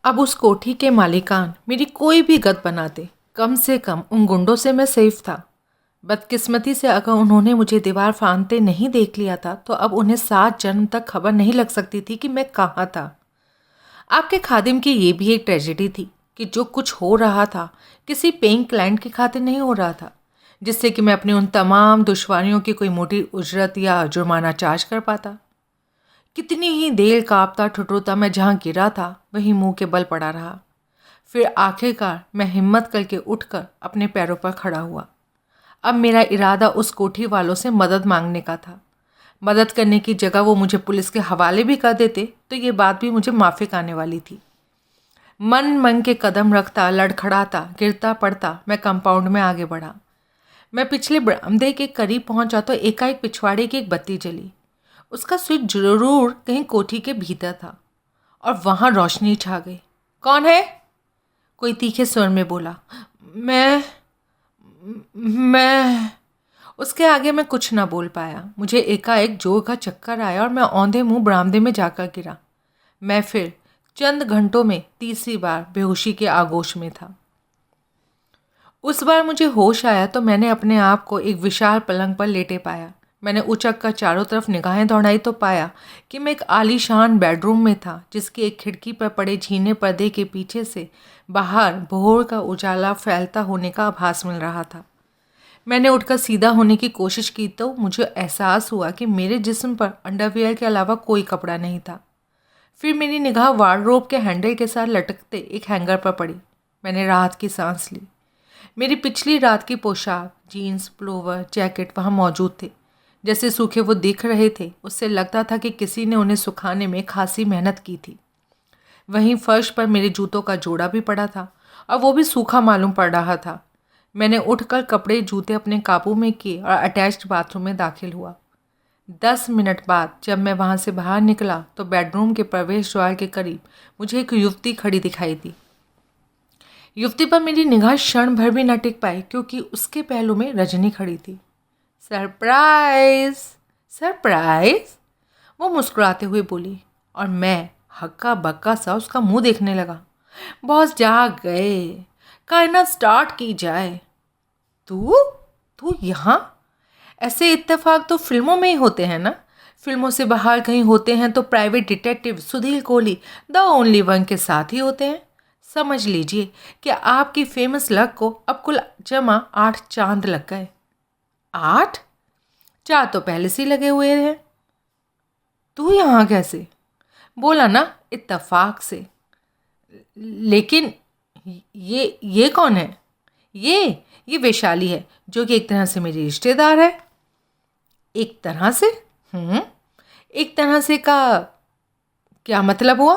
अब उस कोठी के मालिकान मेरी कोई भी गत बनाते, कम से कम उन गुंडों से मैं सेफ था। बदकिस्मती से अगर उन्होंने मुझे दीवार फांदते नहीं देख लिया था तो अब उन्हें 7 जन्म तक खबर नहीं लग सकती थी कि मैं कहाँ था। आपके खादिम की ये भी एक ट्रेजेडी थी कि जो कुछ हो रहा था किसी पेइंग क्लाइंट की खातिर नहीं हो रहा था, जिससे कि मैं अपनी उन तमाम दुश्वारियों की कोई मोटी उजरत या जुर्माना चार्ज कर पाता। कितनी ही देर कांपता ठुठुरता मैं जहाँ गिरा था वहीं मुंह के बल पड़ा रहा। फिर आखिरकार मैं हिम्मत करके उठकर अपने पैरों पर खड़ा हुआ। अब मेरा इरादा उस कोठी वालों से मदद मांगने का था। मदद करने की जगह वो मुझे पुलिस के हवाले भी कर देते तो ये बात भी मुझे माफिक आने वाली थी। मन मन के कदम रखता, लड़खड़ाता, गिरता पड़ता मैं कंपाउंड में आगे बढ़ा। मैं पिछले बरामदे के करीब पहुंचा तो एकाएक पिछवाड़े की एक बत्ती जली। उसका स्विच जरूर कहीं कोठी के भीतर था और वहां रोशनी छा गई। कौन है? कोई तीखे स्वर में बोला। मैं उसके आगे मैं कुछ ना बोल पाया। मुझे एकाएक जोर का चक्कर आया और मैं औंधे मुंह बरामदे में जाकर गिरा। मैं फिर चंद घंटों में तीसरी बार बेहोशी के आगोश में था। उस बार मुझे होश आया तो मैंने अपने आप को एक विशाल पलंग पर लेटे पाया। मैंने उचक कर चारों तरफ निगाहें दौड़ाई तो पाया कि मैं एक आलीशान बेडरूम में था, जिसकी एक खिड़की पर पड़े झीने पर्दे के पीछे से बाहर भोर का उजाला फैलता होने का आभास मिल रहा था। मैंने उठकर सीधा होने की कोशिश की तो मुझे एहसास हुआ कि मेरे जिस्म पर अंडरवियर के अलावा कोई कपड़ा नहीं था। फिर मेरी निगाह वार्डरोब के हैंडल के साथ लटकते एक हैंगर पर पड़ी। मैंने राहत की सांस ली। मेरी पिछली रात की पोशाक, जीन्स, प्लोवर, जैकेट वहाँ मौजूद थे। जैसे सूखे वो दिख रहे थे, उससे लगता था कि किसी ने उन्हें सुखाने में खासी मेहनत की थी। वहीं फर्श पर मेरे जूतों का जोड़ा भी पड़ा था और वो भी सूखा मालूम पड़ रहा था। मैंने उठकर कपड़े जूते अपने काबू में किए और अटैच्ड बाथरूम में दाखिल हुआ। 10 मिनट बाद जब मैं वहाँ से बाहर निकला तो बेडरूम के प्रवेश द्वार के करीब मुझे एक युवती खड़ी दिखाई दी। युवती पर मेरी निगाह क्षण भर भी न टिक पाई क्योंकि उसके पहलू में रजनी खड़ी थी। सरप्राइज, सरप्राइज, वो मुस्कुराते हुए बोली और मैं हक्का बक्का सा उसका मुंह देखने लगा। बॉस जाग गए, कायनात स्टार्ट की जाए। तू तू यहाँ? ऐसे इत्तेफाक तो फिल्मों में ही होते हैं ना। फिल्मों से बाहर कहीं होते हैं तो private detective Sudhir Kohli the only one के साथ ही होते हैं। समझ लीजिए कि आपकी फेमस लक को अब कुल जमा 8 चांद लग गए। 8? 4 तो पहले से ही लगे हुए हैं। तू यहाँ कैसे? बोला ना, इत्तेफाक से। लेकिन ये कौन है? ये वैशाली है, जो कि एक तरह से मेरी रिश्तेदार है। एक तरह से? एक तरह से का क्या मतलब हुआ?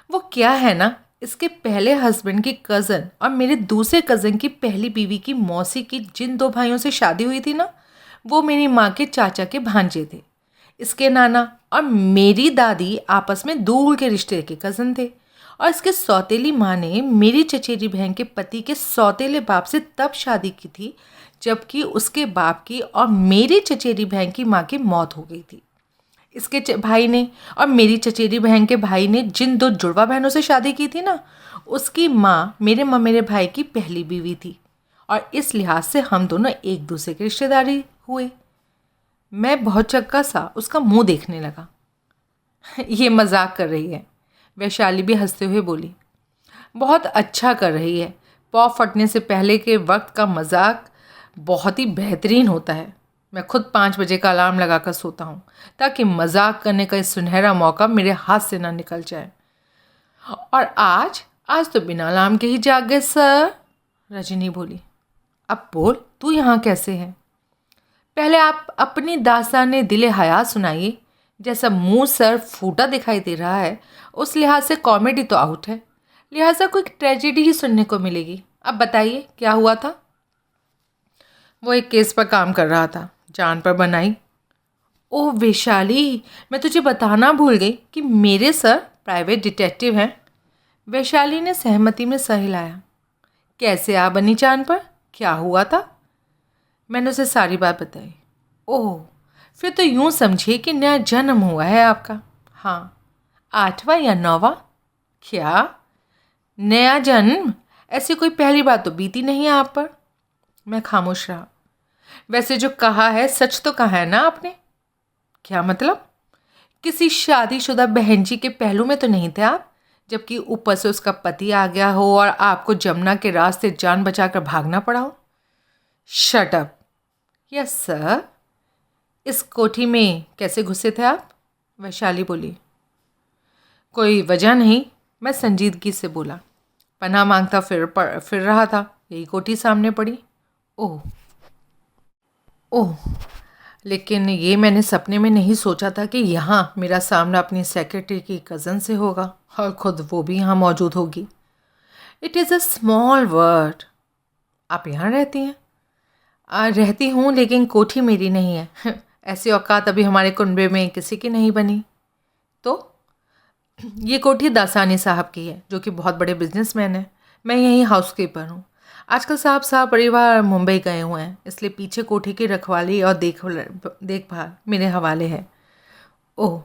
वो क्या है ना, इसके पहले हस्बैंड की कज़न और मेरे दूसरे कज़न की पहली बीवी की मौसी की जिन 2 भाइयों से शादी हुई थी ना, वो मेरी माँ के चाचा के भांजे थे। इसके नाना और मेरी दादी आपस में दूर के रिश्ते के कज़न थे और इसके सौतेली माँ ने मेरी चचेरी बहन के पति के सौतेले बाप से तब शादी की थी जबकि उसके बाप की और मेरी चचेरी बहन की माँ की मौत हो गई थी। इसके भाई ने और मेरी चचेरी बहन के भाई ने जिन 2 जुड़वा बहनों से शादी की थी ना, उसकी माँ मेरे ममेरे भाई की पहली बीवी थी और इस लिहाज से हम दोनों एक दूसरे के रिश्तेदारी हुए। मैं बहुत चक्का सा उसका मुंह देखने लगा। ये मजाक कर रही है, वैशाली भी हंसते हुए बोली। बहुत अच्छा कर रही है। पौ फटने से पहले के वक्त का मजाक बहुत ही बेहतरीन होता है। मैं खुद 5 बजे का अलार्म लगाकर सोता हूँ ताकि मजाक करने का इस सुनहरा मौका मेरे हाथ से ना निकल जाए। और आज तो बिना अलार्म के ही जाग गए सर, रजनी बोली। अब बोल, तू यहाँ कैसे है? पहले आप अपनी दास्ताने दिले हयात सुनाइए। जैसा मुंह सर फूटा दिखाई दे रहा है, उस लिहाज से कॉमेडी तो आउट है, लिहाजा कोई ट्रेजेडी ही सुनने को मिलेगी। अब बताइए क्या हुआ था? वो एक केस पर काम कर रहा था, जान पर बनाई। ओह वैशाली, मैं तुझे बताना भूल गई कि मेरे सर प्राइवेट डिटेक्टिव हैं। वैशाली ने सहमति में सर हिलाया। कैसे आ बनी जान पर? क्या हुआ था? मैंने उसे सारी बात बताई। ओह, फिर तो यूं समझिए कि नया जन्म हुआ है आपका। हाँ, 8वां या 9वां? क्या? नया जन्म? ऐसी कोई पहली बात तो बीती नहीं है आप पर। मैं खामोश रहा। वैसे जो कहा है सच तो कहा है ना आपने? क्या मतलब? किसी शादीशुदा बहन जी के पहलू में तो नहीं थे आप, जबकि ऊपर से उसका पति आ गया हो और आपको जमुना के रास्ते जान बचाकर भागना पड़ा हो। Shut up. Yes sir. इस कोठी में कैसे घुसे थे आप? वैशाली बोली। कोई वजह नहीं, मैं संजीदगी से बोला। पनाह मांगता फिर रहा था, यही कोठी सामने पड़ी। ओह ओह, लेकिन ये मैंने सपने में नहीं सोचा था कि यहाँ मेरा सामना अपनी सेक्रेटरी की कज़न से होगा और ख़ुद वो भी यहाँ मौजूद होगी। It is a small world. आप यहाँ रहती हैं? रहती हूँ, लेकिन कोठी मेरी नहीं है। ऐसी औकात अभी हमारे कुनबे में किसी की नहीं बनी। तो ये कोठी दासानी साहब की है, जो कि बहुत बड़े बिजनेसमैन हैं। मैं यहीं हाउसकीपर हूँ। आजकल साहब परिवार मुंबई गए हुए हैं, इसलिए पीछे कोठी की रखवाली और देखभाल मेरे हवाले है। ओह,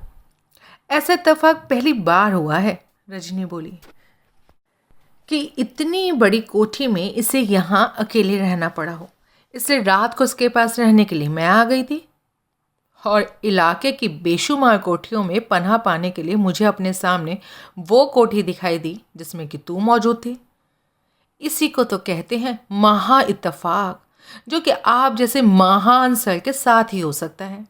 ऐसा इत्तेफाक पहली बार हुआ है, रजनी बोली, कि इतनी बड़ी कोठी में इसे यहाँ अकेले रहना पड़ा हो। इसलिए रात को उसके पास रहने के लिए मैं आ गई थी, और इलाके की बेशुमार कोठियों में पनाह पाने के लिए मुझे अपने सामने वो कोठी दिखाई दी जिसमें कि तू मौजूद थी। इसी को तो कहते हैं महा इत्तेफाक, जो कि आप जैसे महान सर के साथ ही हो सकता है।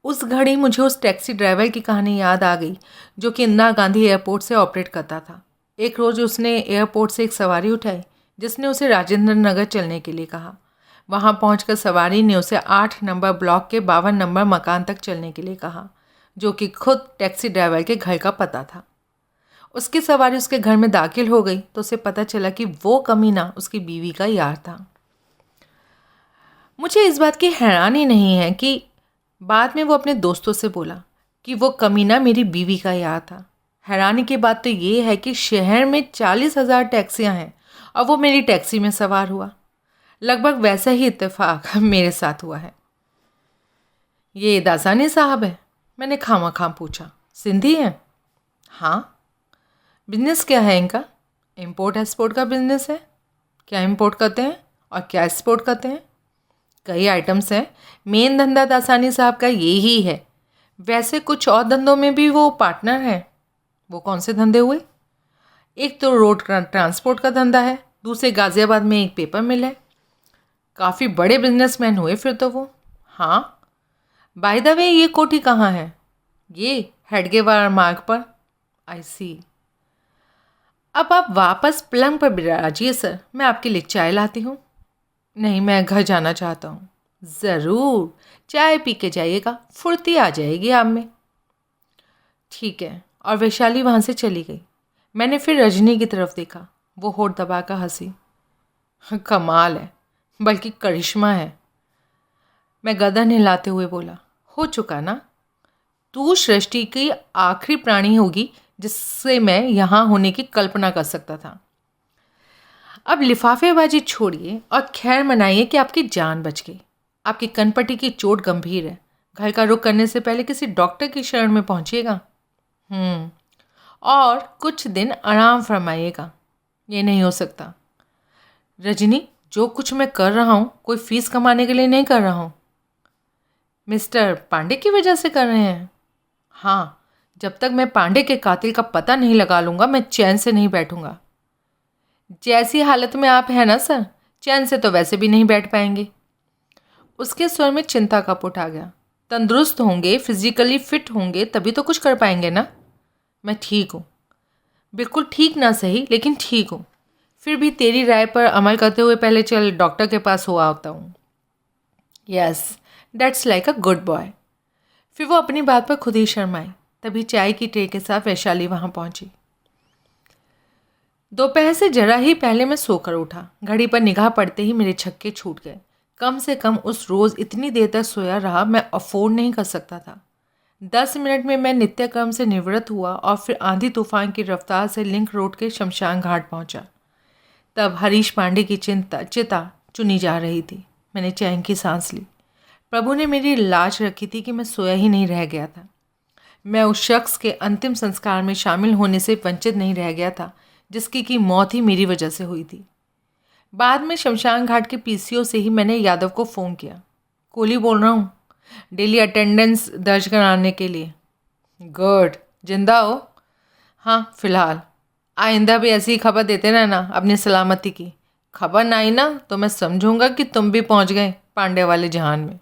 उस घड़ी मुझे उस टैक्सी ड्राइवर की कहानी याद आ गई, जो कि इंदिरा गांधी एयरपोर्ट से ऑपरेट करता था। एक रोज़ उसने एयरपोर्ट से एक सवारी उठाई जिसने उसे राजेंद्र नगर चलने के लिए कहा। वहाँ पहुंचकर सवारी ने उसे 8 नंबर ब्लॉक के 52 नंबर मकान तक चलने के लिए कहा, जो कि खुद टैक्सी ड्राइवर के घर का पता था। उसकी सवारी उसके घर में दाखिल हो गई तो उसे पता चला कि वो कमीना उसकी बीवी का यार था। मुझे इस बात की हैरानी नहीं है कि बाद में वो अपने दोस्तों से बोला कि वो कमीना मेरी बीवी का यार था। हैरानी की बात तो ये है कि शहर में 40,000 टैक्सियाँ हैं और वो मेरी टैक्सी में सवार हुआ। लगभग वैसा ही इत्तेफाक मेरे साथ हुआ है। ये दासानी साहब है? मैंने खामा पूछा। सिंधी हैं? हाँ। बिजनेस क्या है इनका? इम्पोर्ट एक्सपोर्ट का बिजनेस है। क्या इम्पोर्ट करते हैं और क्या एक्सपोर्ट करते हैं? कई आइटम्स हैं। मेन धंधा दासानी साहब का यही है। वैसे कुछ और धंधों में भी वो पार्टनर हैं। वो कौन से धंधे हुए? एक तो रोड ट्रांसपोर्ट का धंधा है, दूसरे गाज़ियाबाद में एक पेपर मिल है। काफ़ी बड़े बिजनेसमैन हुए फिर तो वो। हाँ। बाय द वे, ये कोठी कहाँ है? ये हेडगेवार मार्ग पर। आई सी। अब आप वापस पलंग पर बिराजिए सर, मैं आपके लिए चाय लाती हूँ। नहीं, मैं घर जाना चाहता हूँ। ज़रूर, चाय पी के जाइएगा, फुर्ती आ जाएगी आप में। ठीक है। और वैशाली वहाँ से चली गई। मैंने फिर रजनी की तरफ देखा। वो होठ दबाकर हंसी। कमाल है, बल्कि करिश्मा है। मैं गर्दन हिलाते हुए बोला, हो चुका ना। तू सृष्टि की आखिरी प्राणी होगी जिससे मैं यहाँ होने की कल्पना कर सकता था। अब लिफाफेबाजी छोड़िए और खैर मनाइए कि आपकी जान बच गई। आपकी कनपट्टी की चोट गंभीर है। घर का रुख करने से पहले किसी डॉक्टर की शरण में पहुँचिएगा। और कुछ दिन आराम फरमाइएगा। ये नहीं हो सकता रजनी, जो कुछ मैं कर रहा हूँ कोई फीस कमाने के लिए नहीं कर रहा हूँ। मिस्टर पांडे की वजह से कर रहे हैं? हाँ, जब तक मैं पांडे के कातिल का पता नहीं लगा लूँगा मैं चैन से नहीं बैठूँगा। जैसी हालत में आप हैं ना सर, चैन से तो वैसे भी नहीं बैठ पाएंगे। उसके स्वर में चिंता का पुट आ गया। तंदुरुस्त होंगे, फिजिकली फिट होंगे, तभी तो कुछ कर पाएंगे ना। मैं ठीक हूँ, बिल्कुल ठीक ना सही, लेकिन ठीक हूँ। फिर भी तेरी राय पर अमल करते हुए पहले चल डॉक्टर के पास हो आता हूँ। Yes, that's like a good boy. फिर वो अपनी बात पर खुद ही शर्माई। तभी चाय की ट्रे के साथ वैशाली वहाँ पहुँची। दोपहर से जरा ही पहले मैं सोकर उठा। घड़ी पर निगाह पड़ते ही मेरे छक्के छूट गए। कम से कम उस रोज़ इतनी देर तक सोया रहा मैं अफोर्ड नहीं कर सकता था। 10 मिनट में मैं नित्यक्रम से निवृत्त हुआ और फिर आंधी तूफान की रफ्तार से लिंक रोड के शमशान घाट पहुंचा। तब हरीश पांडे की चिता चुनी जा रही थी। मैंने चैन की सांस ली। प्रभु ने मेरी लाज रखी थी कि मैं सोया ही नहीं रह गया था। मैं उस शख्स के अंतिम संस्कार में शामिल होने से वंचित नहीं रह गया था जिसकी की मौत ही मेरी वजह से हुई थी। बाद में शमशान घाट के पीसीओ से ही मैंने यादव को फ़ोन किया। कोहली बोल रहा हूँ, डेली अटेंडेंस दर्ज कराने के लिए। गुड, जिंदा हो? हाँ फ़िलहाल। आइंदा भी ऐसी ही खबर देते रहना अपनी सलामती की। खबर ना आई ना तो मैं समझूंगा कि तुम भी पहुंच गए पांडे वाले जहान में।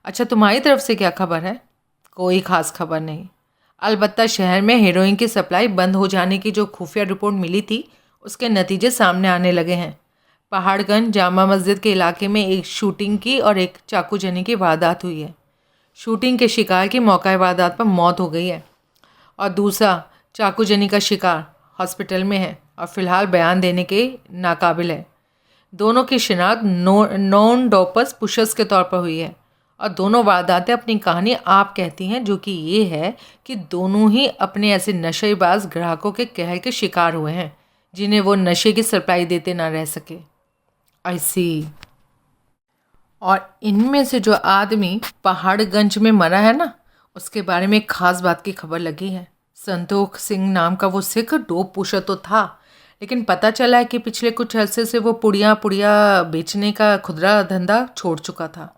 अच्छा, तुम्हारी तरफ से क्या खबर है? कोई ख़ास खबर नहीं। अलबत्ता शहर में हेरोइन की सप्लाई बंद हो जाने की जो खुफिया रिपोर्ट मिली थी उसके नतीजे सामने आने लगे हैं। पहाड़गंज जामा मस्जिद के इलाके में एक शूटिंग की और एक चाकूजनी की वारदात हुई है। शूटिंग के शिकार की मौका वारदात पर मौत हो गई है और दूसरा चाकूजनी का शिकार हॉस्पिटल में है और फिलहाल बयान देने के नाकाबिल है। दोनों की शिनाख्त नॉन डोपस पुशर्स के तौर पर हुई है और दोनों वारदातें अपनी कहानी आप कहती हैं, जो कि ये है कि दोनों ही अपने ऐसे नशेबाज ग्राहकों के कहर के शिकार हुए हैं जिन्हें वो नशे की सप्लाई देते ना रह सके। आई सी। और इनमें से जो आदमी पहाड़गंज में मरा है ना, उसके बारे में एक ख़ास बात की खबर लगी है। संतोख सिंह नाम का वो सिख डोप पुशर तो था, लेकिन पता चला है कि पिछले कुछ अरसे से वो पुड़िया बेचने का खुदरा धंधा छोड़ चुका था।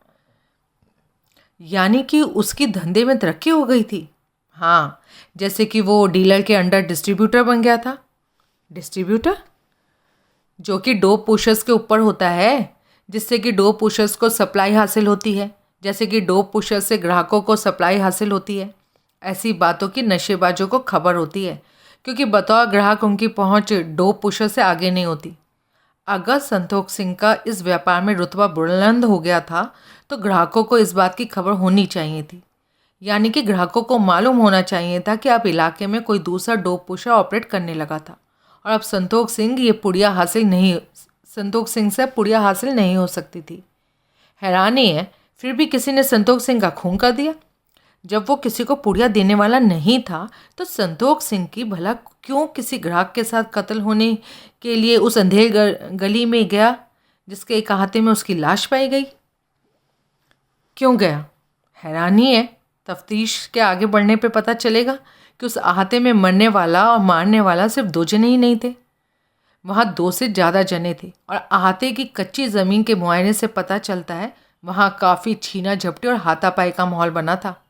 यानी कि उसकी धंधे में तरक्की हो गई थी। हाँ, जैसे कि वो डीलर के अंडर डिस्ट्रीब्यूटर बन गया था। डिस्ट्रीब्यूटर जो कि डोप पुशर्स के ऊपर होता है, जिससे कि डोप पुशर्स को सप्लाई हासिल होती है, जैसे कि डोप पुशर्स से ग्राहकों को सप्लाई हासिल होती है। ऐसी बातों की नशेबाजों को खबर होती है, क्योंकि बतौर ग्राहक उनकी पहुंच डोप पुशर से आगे नहीं होती। अगर संतोख सिंह का इस व्यापार में रुतबा बुलंद हो गया था तो ग्राहकों को इस बात की खबर होनी चाहिए थी। यानी कि ग्राहकों को मालूम होना चाहिए था कि अब इलाके में कोई दूसरा डोप पुशर ऑपरेट करने लगा था और अब संतोख सिंह से पुड़िया हासिल नहीं हो सकती थी। हैरानी है, फिर भी किसी ने संतोख सिंह का खून कर दिया। जब वो किसी को पुड़िया देने वाला नहीं था तो संतोख सिंह की भला क्यों किसी ग्राहक के साथ कत्ल होने के लिए उस अंधेर गली में गया जिसके एक अहाते में उसकी लाश पाई गई? क्यों गया? हैरानी है, तफ्तीश के आगे बढ़ने पे पता चलेगा कि उस अहाते में मरने वाला और मारने वाला सिर्फ 2 जने ही नहीं थे। वहाँ 2 से ज़्यादा जने थे और अहाते की कच्ची ज़मीन के मुआयने से पता चलता है वहाँ काफ़ी छीना झपटी और हाथापाई का माहौल बना था।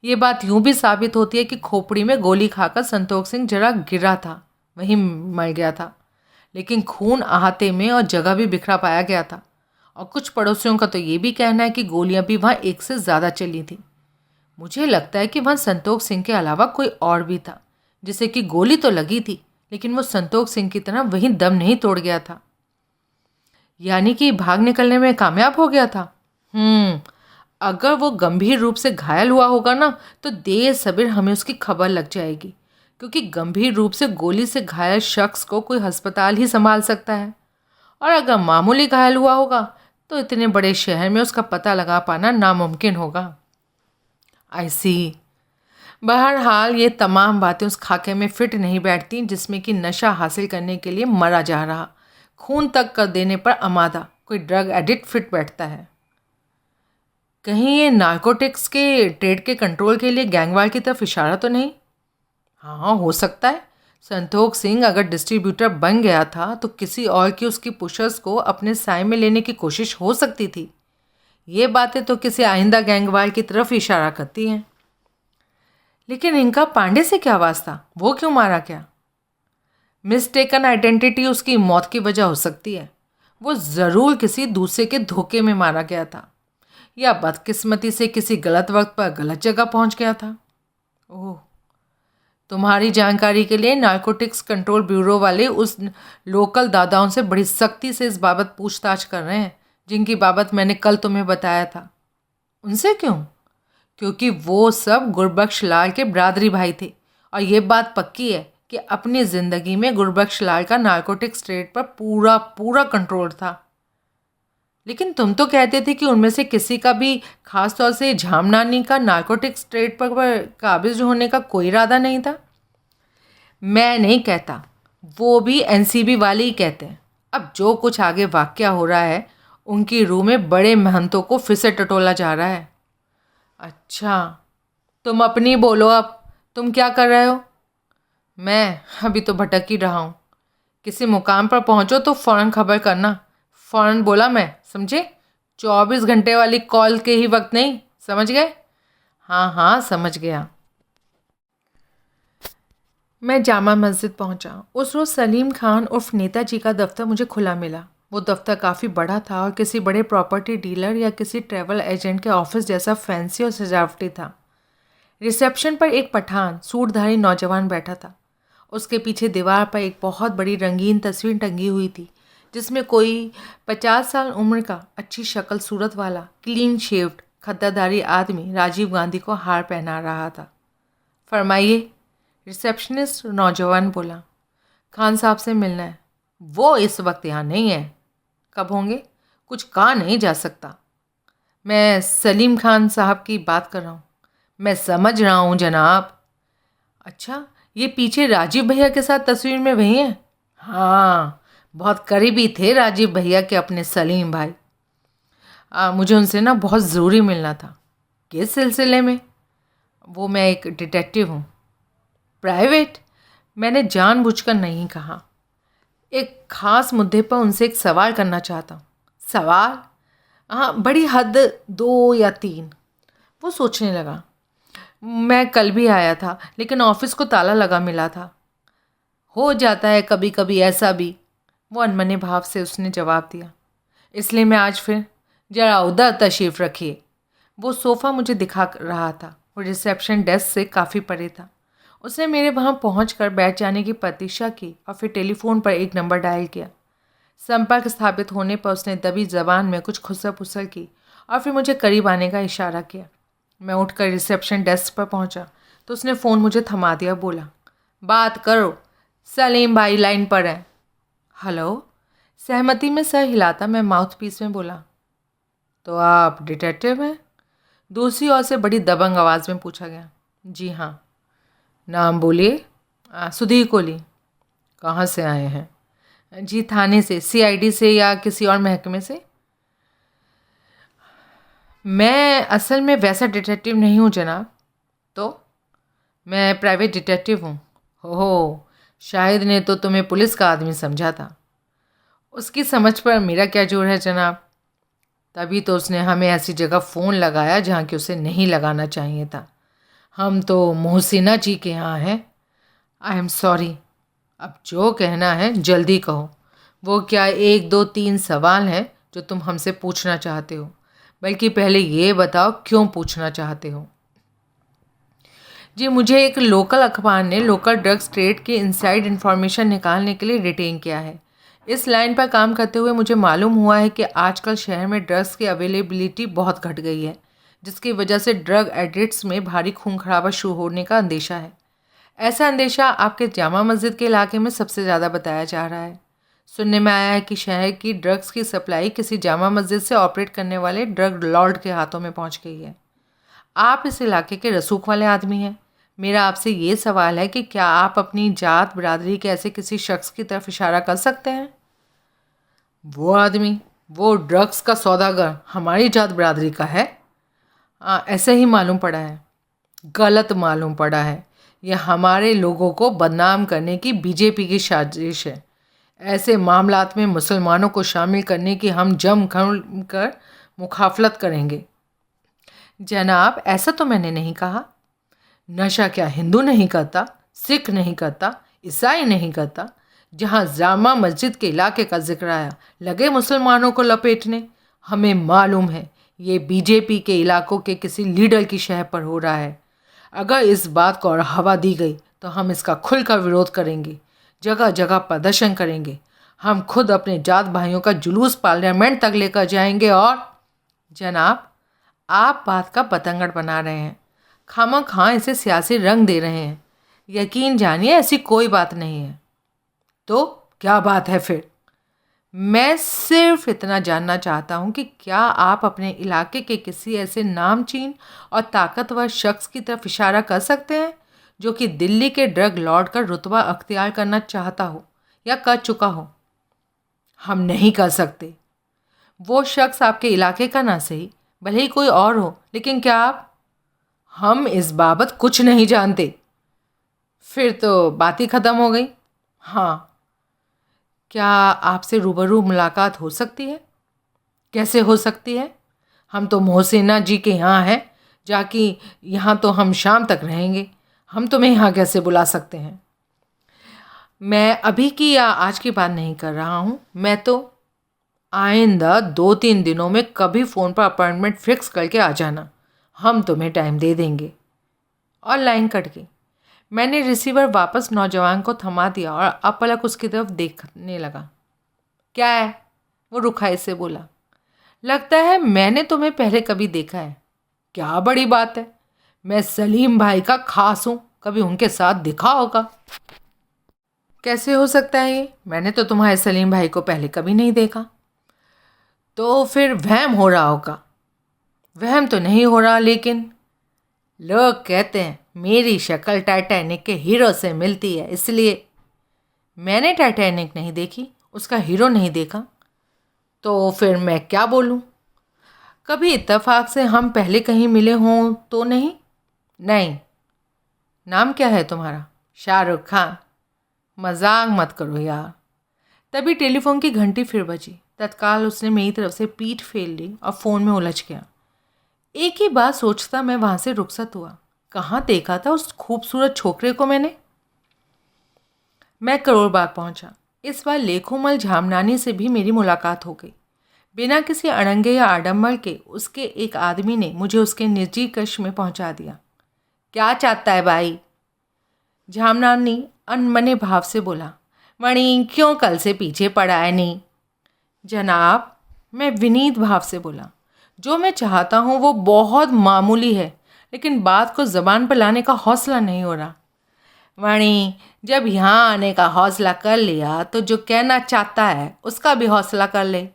ये बात यूं भी साबित होती है कि खोपड़ी में गोली खाकर संतोख सिंह जरा गिरा था, वहीं मर गया था, लेकिन खून अहाते में और जगह भी बिखरा पाया गया था। और कुछ पड़ोसियों का तो ये भी कहना है कि गोलियां भी वहाँ 1 से ज़्यादा चली थी। मुझे लगता है कि वहाँ संतोख सिंह के अलावा कोई और भी था, जिसे कि गोली तो लगी थी लेकिन वो संतोख सिंह की तरह वहीं दम नहीं तोड़ गया था। यानी कि भाग निकलने में कामयाब हो गया था। अगर वो गंभीर रूप से घायल हुआ होगा ना तो देर सबेर हमें उसकी खबर लग जाएगी, क्योंकि गंभीर रूप से गोली से घायल शख्स को कोई अस्पताल ही संभाल सकता है, और अगर मामूली घायल हुआ होगा तो इतने बड़े शहर में उसका पता लगा पाना नामुमकिन होगा। आई सी। बहरहाल ये तमाम बातें उस खाके में फिट नहीं बैठती जिसमें कि नशा हासिल करने के लिए मरा जा रहा, खून तक कर देने पर आमादा कोई ड्रग एडिक्ट फिट बैठता है। कहीं ये नार्कोटिक्स के ट्रेड के कंट्रोल के लिए गैंगवार की तरफ इशारा तो नहीं? हाँ, हो सकता है। संतोख सिंह अगर डिस्ट्रीब्यूटर बन गया था तो किसी और की उसकी पुशर्स को अपने साय में लेने की कोशिश हो सकती थी। ये बातें तो किसी आइंदा गैंगवार की तरफ इशारा करती हैं। लेकिन इनका पांडे से क्या वास्ता? वो क्यों मारा क्या? मिस्टेकन आइडेंटिटी उसकी मौत की वजह हो सकती है। वो ज़रूर किसी दूसरे के धोखे में मारा गया था, या बदकिस्मती से किसी गलत वक्त पर गलत जगह पहुंच गया था। ओह, तुम्हारी जानकारी के लिए नार्कोटिक्स कंट्रोल ब्यूरो वाले उस लोकल दादाओं से बड़ी सख्ती से इस बाबत पूछताछ कर रहे हैं जिनकी बाबत मैंने कल तुम्हें बताया था। उनसे क्यों? क्योंकि वो सब गुरबख्श लाल के बरादरी भाई थे और ये बात पक्की है कि अपनी ज़िंदगी में गुरबख्श लाल का नार्कोटिक्स ट्रेड पर पूरा पूरा कंट्रोल था। लेकिन तुम तो कहते थे कि उनमें से किसी का भी, खास तौर से झामनानी का, नार्कोटिक्स ट्रेड पर काबिज होने का कोई इरादा नहीं था। मैं नहीं कहता, वो भी एनसीबी वाले ही कहते हैं। अब जो कुछ आगे वाक़या हो रहा है उनकी रूह में बड़े महंतों को फिर से टटोला जा रहा है। अच्छा, तुम अपनी बोलो, अब तुम क्या कर रहे हो? मैं अभी तो भटक ही रहा हूँ। किसी मुकाम पर पहुँचो तो फ़ौरन खबर करना। फ़ौरन बोला मैं, समझे? 24 घंटे वाली कॉल के ही वक्त नहीं, समझ गए? हाँ हाँ, समझ गया। मैं जामा मस्जिद पहुंचा। उस रोज़ सलीम खान उर्फ नेताजी का दफ्तर मुझे खुला मिला। वो दफ्तर काफ़ी बड़ा था और किसी बड़े प्रॉपर्टी डीलर या किसी ट्रैवल एजेंट के ऑफिस जैसा फैंसी और सजावटी था। रिसेप्शन पर एक पठान सूटधारी नौजवान बैठा था। उसके पीछे दीवार पर एक बहुत बड़ी रंगीन तस्वीर टंगी हुई थी, जिसमें कोई 50 साल उम्र का अच्छी शक्ल सूरत वाला क्लीन शेव्ड खद्दाधारी आदमी राजीव गांधी को हार पहना रहा था। फरमाइए, रिसेप्शनिस्ट नौजवान बोला। खान साहब से मिलना है। वो इस वक्त यहाँ नहीं है। कब होंगे? कुछ कहा नहीं जा सकता। मैं सलीम खान साहब की बात कर रहा हूँ। मैं समझ रहा हूँ जनाब। अच्छा, ये पीछे राजीव भैया के साथ तस्वीर में वही हैं? हाँ, बहुत करीबी थे राजीव भैया के अपने सलीम भाई। मुझे उनसे ना बहुत ज़रूरी मिलना था। किस सिलसिले में? वो मैं एक डिटेक्टिव हूँ। प्राइवेट? मैंने जानबूझकर नहीं कहा। एक ख़ास मुद्दे पर उनसे एक सवाल करना चाहता हूँ। सवाल? हाँ, बड़ी हद 2 या 3। वो सोचने लगा। मैं कल भी आया था, लेकिन ऑफिस को ताला लगा मिला था। हो जाता है कभी कभी ऐसा भी, वो अनमने भाव से उसने जवाब दिया। इसलिए मैं आज फिर। जरा उधर तशरीफ़ रखिए। वो सोफ़ा मुझे दिखा रहा था। वो रिसेप्शन डेस्क से काफ़ी परे था। उसने मेरे वहाँ पहुँचकर बैठ जाने की प्रतीक्षा की और फिर टेलीफोन पर एक नंबर डायल किया। संपर्क स्थापित होने पर उसने दबी ज़बान में कुछ खुसर पुसर की और फिर मुझे करीब आने का इशारा किया। मैं उठकर रिसेप्शन डेस्क पर पहुँचा तो उसने फ़ोन मुझे थमा दिया। बोला, बात करो, सलीम भाई लाइन पर है। हेलो। सहमति में सर हिलाता मैं माउथपीस में बोला, तो आप डिटेक्टिव हैं? दूसरी ओर से बड़ी दबंग आवाज़ में पूछा गया। जी हाँ। नाम बोलिए। सुधीर कोहली। कहाँ से आए हैं? जी थाने से, सीआईडी से या किसी और महकमे से। मैं असल में वैसा डिटेक्टिव नहीं हूँ जनाब। तो? मैं प्राइवेट डिटेक्टिव हूँ। हो, शाहिद ने तो तुम्हें पुलिस का आदमी समझा था। उसकी समझ पर मेरा क्या जोर है जनाब। तभी तो उसने हमें ऐसी जगह फ़ोन लगाया जहाँ कि उसे नहीं लगाना चाहिए था। हम तो मोहसिना जी के यहाँ हैं। I am sorry. अब जो कहना है जल्दी कहो। वो क्या 1 2 3 सवाल हैं जो तुम हमसे पूछना चाहते हो? बल्कि पहले ये बताओ क्यों पूछना चाहते हो? जी, मुझे एक लोकल अखबार ने लोकल ड्रग्स ट्रेड की इनसाइड इन्फॉर्मेशन निकालने के लिए रिटेन किया है। इस लाइन पर काम करते हुए मुझे मालूम हुआ है कि आजकल शहर में ड्रग्स की अवेलेबिलिटी बहुत घट गई है, जिसकी वजह से ड्रग एडिक्ट्स में भारी खून खराबा शुरू होने का अंदेशा है। ऐसा अंदेशा आपके जामा मस्जिद के इलाके में सबसे ज़्यादा बताया जा रहा है। सुनने में आया है कि शहर की ड्रग्स की सप्लाई किसी जामा मस्जिद से ऑपरेट करने वाले ड्रग लॉर्ड के हाथों में पहुंच गई है। आप इस इलाके के रसूख वाले आदमी हैं। मेरा आपसे ये सवाल है कि क्या आप अपनी जात बिरादरी के ऐसे किसी शख्स की तरफ इशारा कर सकते हैं? वो आदमी, वो ड्रग्स का सौदागर हमारी जात बिरादरी का है? ऐसे ही मालूम पड़ा है। गलत मालूम पड़ा है। यह हमारे लोगों को बदनाम करने की बीजेपी की साजिश है। ऐसे मामलात में मुसलमानों को शामिल करने की हम जम खम कर मुखाफलत करेंगे। जनाब, ऐसा तो मैंने नहीं कहा। नशा क्या हिंदू नहीं करता, सिख नहीं करता, ईसाई नहीं करता? जहाँ जामा मस्जिद के इलाके का जिक्र आया, लगे मुसलमानों को लपेटने। हमें मालूम है ये बीजेपी के इलाकों के किसी लीडर की शह पर हो रहा है। अगर इस बात को और हवा दी गई तो हम इसका खुलकर विरोध करेंगे, जगह जगह प्रदर्शन करेंगे। हम खुद अपने जात भाइयों का जुलूस पार्लियामेंट तक लेकर जाएंगे। और जनाब, आप बात का बतंगड़ बना रहे हैं, खामख़ा इसे सियासी रंग दे रहे हैं। यकीन जानिए ऐसी कोई बात नहीं है। तो क्या बात है फिर? मैं सिर्फ इतना जानना चाहता हूँ कि क्या आप अपने इलाके के किसी ऐसे नामचीन और ताकतवर शख्स की तरफ इशारा कर सकते हैं जो कि दिल्ली के ड्रग लॉर्ड का रुतबा अख्तियार करना चाहता हो या कर चुका हो? हम नहीं कर सकते। वो शख्स आपके इलाके का ना सही, भले ही कोई और हो, लेकिन क्या आप? हम इस बाबत कुछ नहीं जानते। फिर तो बात ही ख़त्म हो गई। हाँ, क्या आपसे रूबरू मुलाकात हो सकती है? कैसे हो सकती है? हम तो मोहसिना जी के यहाँ हैं, जाकि यहाँ तो हम शाम तक रहेंगे। हम तुम्हें यहाँ कैसे बुला सकते हैं? मैं अभी की या आज की बात नहीं कर रहा हूँ। मैं तो आइंदा 2-3 दिनों में कभी फ़ोन पर अपॉइंटमेंट फिक्स करके आ जाना। हम तुम्हें टाइम दे देंगे। और लाइन कट गई। मैंने रिसीवर वापस नौजवान को थमा दिया और अपलक उसकी तरफ देखने लगा। क्या है? वो रुखाई से बोला। लगता है मैंने तुम्हें पहले कभी देखा है। क्या बड़ी बात है, मैं सलीम भाई का खास हूँ, कभी उनके साथ दिखा होगा। कैसे हो सकता है ये? मैंने तो तुम्हारे सलीम भाई को पहले कभी नहीं देखा। तो फिर वहम हो रहा होगा। वहम तो नहीं हो रहा, लेकिन लोग कहते हैं मेरी शक्ल टाइटैनिक के हीरो से मिलती है, इसलिए। मैंने टाइटैनिक नहीं देखी, उसका हीरो नहीं देखा, तो फिर मैं क्या बोलूं? कभी इत्तेफाक से हम पहले कहीं मिले हों तो नहीं? नहीं। नाम क्या है तुम्हारा? शाहरुख खान। मजाक मत करो यार। तभी टेलीफोन की घंटी फिर बजी। तत्काल उसने मेरी तरफ से पीठ फेर ली और फ़ोन में उलझ गया। एक ही बात सोचता मैं वहाँ से रुखसत हुआ। कहाँ देखा था उस खूबसूरत छोकरे को मैंने? मैं करोड़बाग पहुँचा। इस बार लेखोमल झामनानी से भी मेरी मुलाकात हो गई। बिना किसी अड़ंगे या आडंबर के उसके एक आदमी ने मुझे उसके निजी कक्ष में पहुँचा दिया। क्या चाहता है भाई? झामनानी अनमने भाव से बोला। मणि, क्यों कल से पीछे पड़ा है? नहीं जनाब, मैं विनीत भाव से बोला। जो मैं चाहता हूँ वो बहुत मामूली है, लेकिन बात को ज़बान पर लाने का हौसला नहीं हो रहा। मणि, जब यहाँ आने का हौसला कर लिया तो जो कहना चाहता है उसका भी हौसला कर ले।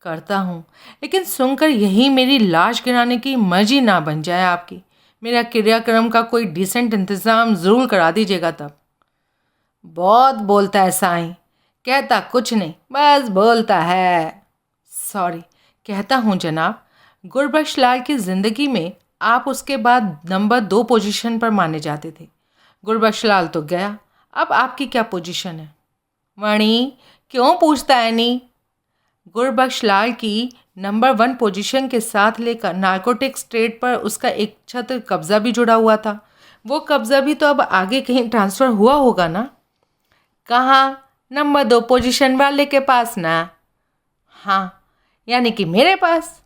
करता हूँ, लेकिन सुनकर यही मेरी लाश गिराने की मर्जी ना बन जाए आपकी। मेरा क्रियाक्रम का कोई डिसेंट इंतज़ाम ज़रूर करा दीजिएगा तब। बहुत बोलता है साईं, कहता कुछ नहीं, बस बोलता है। सॉरी, कहता हूँ जनाब, गुरबख्श लाल की ज़िंदगी में आप उसके बाद नंबर 2 पोजीशन पर माने जाते थे। गुरबख्श लाल तो गया, अब आपकी क्या पोजीशन है? मणि, क्यों पूछता है? नहीं, गुरबख्श लाल की नंबर 1 पोजीशन के साथ लेकर नारकोटिक्स ट्रेड पर उसका एक छत्र कब्जा भी जुड़ा हुआ था। वो कब्जा भी तो अब आगे कहीं ट्रांसफ़र हुआ होगा ना? कहाँ? नंबर 2 पोजीशन वाले के पास ना? हाँ, यानी कि मेरे पास।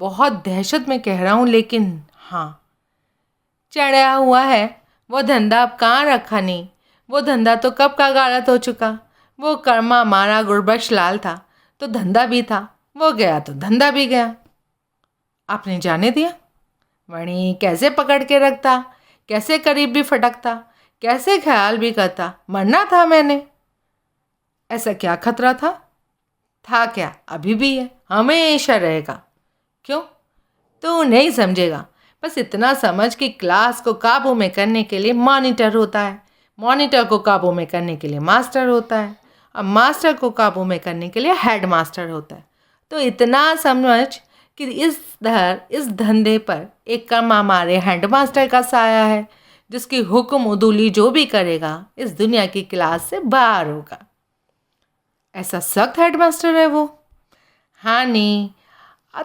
बहुत दहशत में कह रहा हूँ, लेकिन हाँ। चढ़ा हुआ है। वो धंधा अब कहाँ रखा? नहीं, वो धंधा तो कब का गारत हो चुका। वो कर्मा मारा गुरबख्श लाल था तो धंधा भी था, वो गया तो धंधा भी गया। आपने जाने दिया? मणि, कैसे पकड़ के रखता, कैसे करीब भी फटकता, कैसे ख्याल भी करता। मरना था मैंने। ऐसा क्या खतरा था? था क्या, अभी भी है, हमेशा रहेगा। क्यों? तू नहीं समझेगा। बस इतना समझ कि क्लास को काबू में करने के लिए मॉनिटर होता है, मॉनिटर को काबू में करने के लिए मास्टर होता है, अब मास्टर को काबू में करने के लिए हेड मास्टर होता है। तो इतना समझ कि इस धंधे पर एक कर्मा मारे हेड मास्टर का साया है, जिसकी हुक्म उदूली जो भी करेगा इस दुनिया की क्लास से बाहर होगा। ऐसा सख्त हेड मास्टर है वो? हाँ नहीं,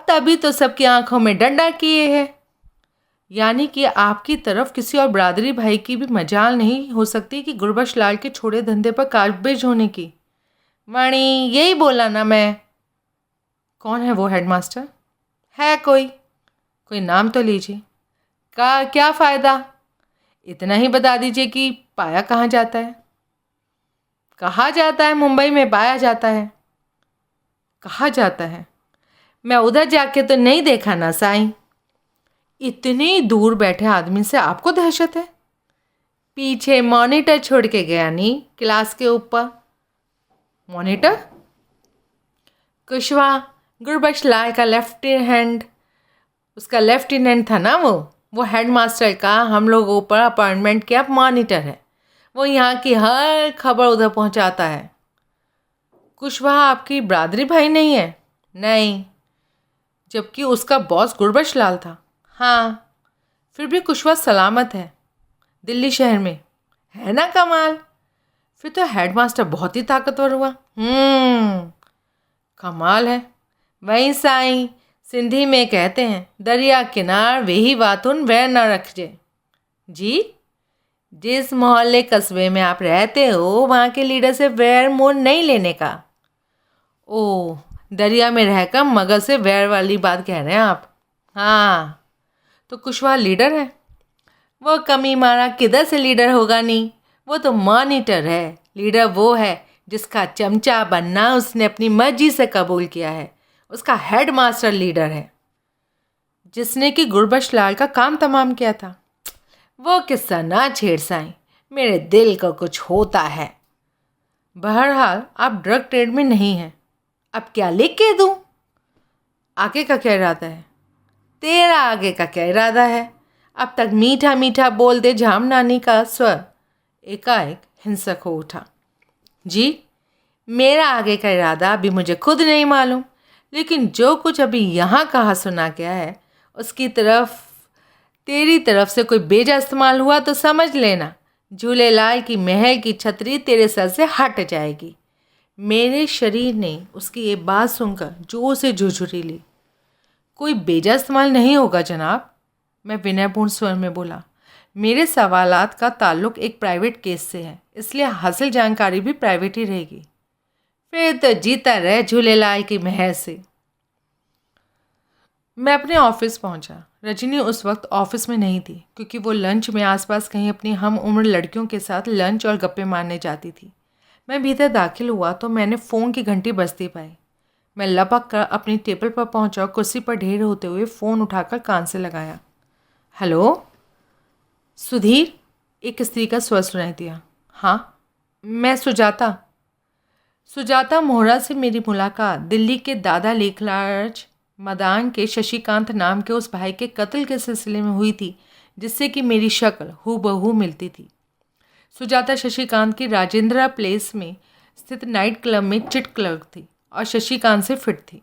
तभी तो सबकी आंखों में डंडा किए है। यानी कि आपकी तरफ किसी और बरादरी भाई की भी मजाल नहीं हो सकती कि गुरबख्श लाल के छोड़े धंधे पर काबिज होने की? मणि, यही बोला ना मैं। कौन है वो हेडमास्टर? है कोई नाम तो लीजिए। का क्या फ़ायदा? इतना ही बता दीजिए कि पाया कहाँ जाता है। कहा जाता है मुंबई में पाया जाता है। कहा जाता है? मैं उधर जाके तो नहीं देखा ना साईं। इतनी दूर बैठे आदमी से आपको दहशत है? पीछे मॉनिटर छोड़ के गया नहीं, क्लास के ऊपर। मॉनिटर? कुशवा, गुरबख्श लाल का लेफ्ट हैंड, उसका लेफ्टिनेंट था ना वो हेड मास्टर का हम लोगों पर अपॉइंटमेंट किया मॉनिटर है। वो यहाँ की हर खबर उधर पहुँचाता है। कुशवाहा आपकी बरादरी भाई नहीं है? नहीं, जबकि उसका बॉस गुरबख्श लाल था। हाँ, फिर भी कुशवाहा सलामत है दिल्ली शहर में। है ना कमाल। फिर तो हेडमास्टर बहुत ही ताकतवर हुआ। कमाल है। वहीं साईं, सिंधी में कहते हैं, दरिया किनार वेही वातुन वैर न रखजे। जी, जिस मोहल्ले कस्बे में आप रहते हो वहाँ के लीडर से वैर मोल नहीं लेने का। ओह, दरिया में रहकर मगर से वैर वाली बात कह रहे हैं आप। हाँ, तो कुशवाहा लीडर है। वो कमी मारा किधर से लीडर होगा। नहीं, वो तो मॉनिटर है। लीडर वो है जिसका चमचा बनना उसने अपनी मर्जी से कबूल किया है। उसका हेड मास्टर लीडर है, जिसने कि गुरबख्श लाल का काम तमाम किया था। वो किस्सा ना छेड़ साईं, मेरे दिल को कुछ होता है। बहरहाल आप ड्रग ट्रेड में नहीं हैं। अब क्या लिख के दूँ? आगे का क्या इरादा है? तेरा आगे का क्या इरादा है? अब तक मीठा मीठा बोल दे झाम नानी का स्वर एकाएक हिंसक हो उठा। जी, मेरा आगे का इरादा अभी मुझे खुद नहीं मालूम, लेकिन जो कुछ अभी यहाँ कहा सुना गया है उसकी तरफ तेरी तरफ से कोई बेजा इस्तेमाल हुआ तो समझ लेना झूलेलाल की महल की छतरी तेरे सर से हट जाएगी। मेरे शरीर ने उसकी ये बात सुनकर जोर से झुरझुरी ली। कोई बेजा इस्तेमाल नहीं होगा जनाब, मैं विनयपूर्ण स्वर में बोला। मेरे सवालात का ताल्लुक एक प्राइवेट केस से है, इसलिए हासिल जानकारी भी प्राइवेट ही रहेगी। फिर तो जीता रहे झूलेलाल की महल से। मैं अपने ऑफिस पहुंचा। रजनी उस वक्त ऑफिस में नहीं थी, क्योंकि वो लंच में आसपास कहीं अपनी हम उम्र लड़कियों के साथ लंच और गप्पे मारने जाती थी। मैं भीतर दाखिल हुआ तो मैंने फ़ोन की घंटी बजती पाई। मैं लपक कर अपनी टेबल पर पहुंचा और कुर्सी पर ढेर होते हुए फ़ोन उठाकर कान से लगाया। हेलो सुधीर, एक स्त्री का स्वर सुनाई दिया। हाँ, मैं सुजाता। सुजाता मोहरा से मेरी मुलाकात दिल्ली के दादा लेखराज मदान के शशिकांत नाम के उस भाई के कत्ल के सिलसिले में हुई थी, जिससे कि मेरी शक्ल हूबहू मिलती थी। सुजाता शशिकांत की राजेंद्रा प्लेस में स्थित नाइट क्लब में चिट क्लर्क थी और शशिकांत से फिट थी।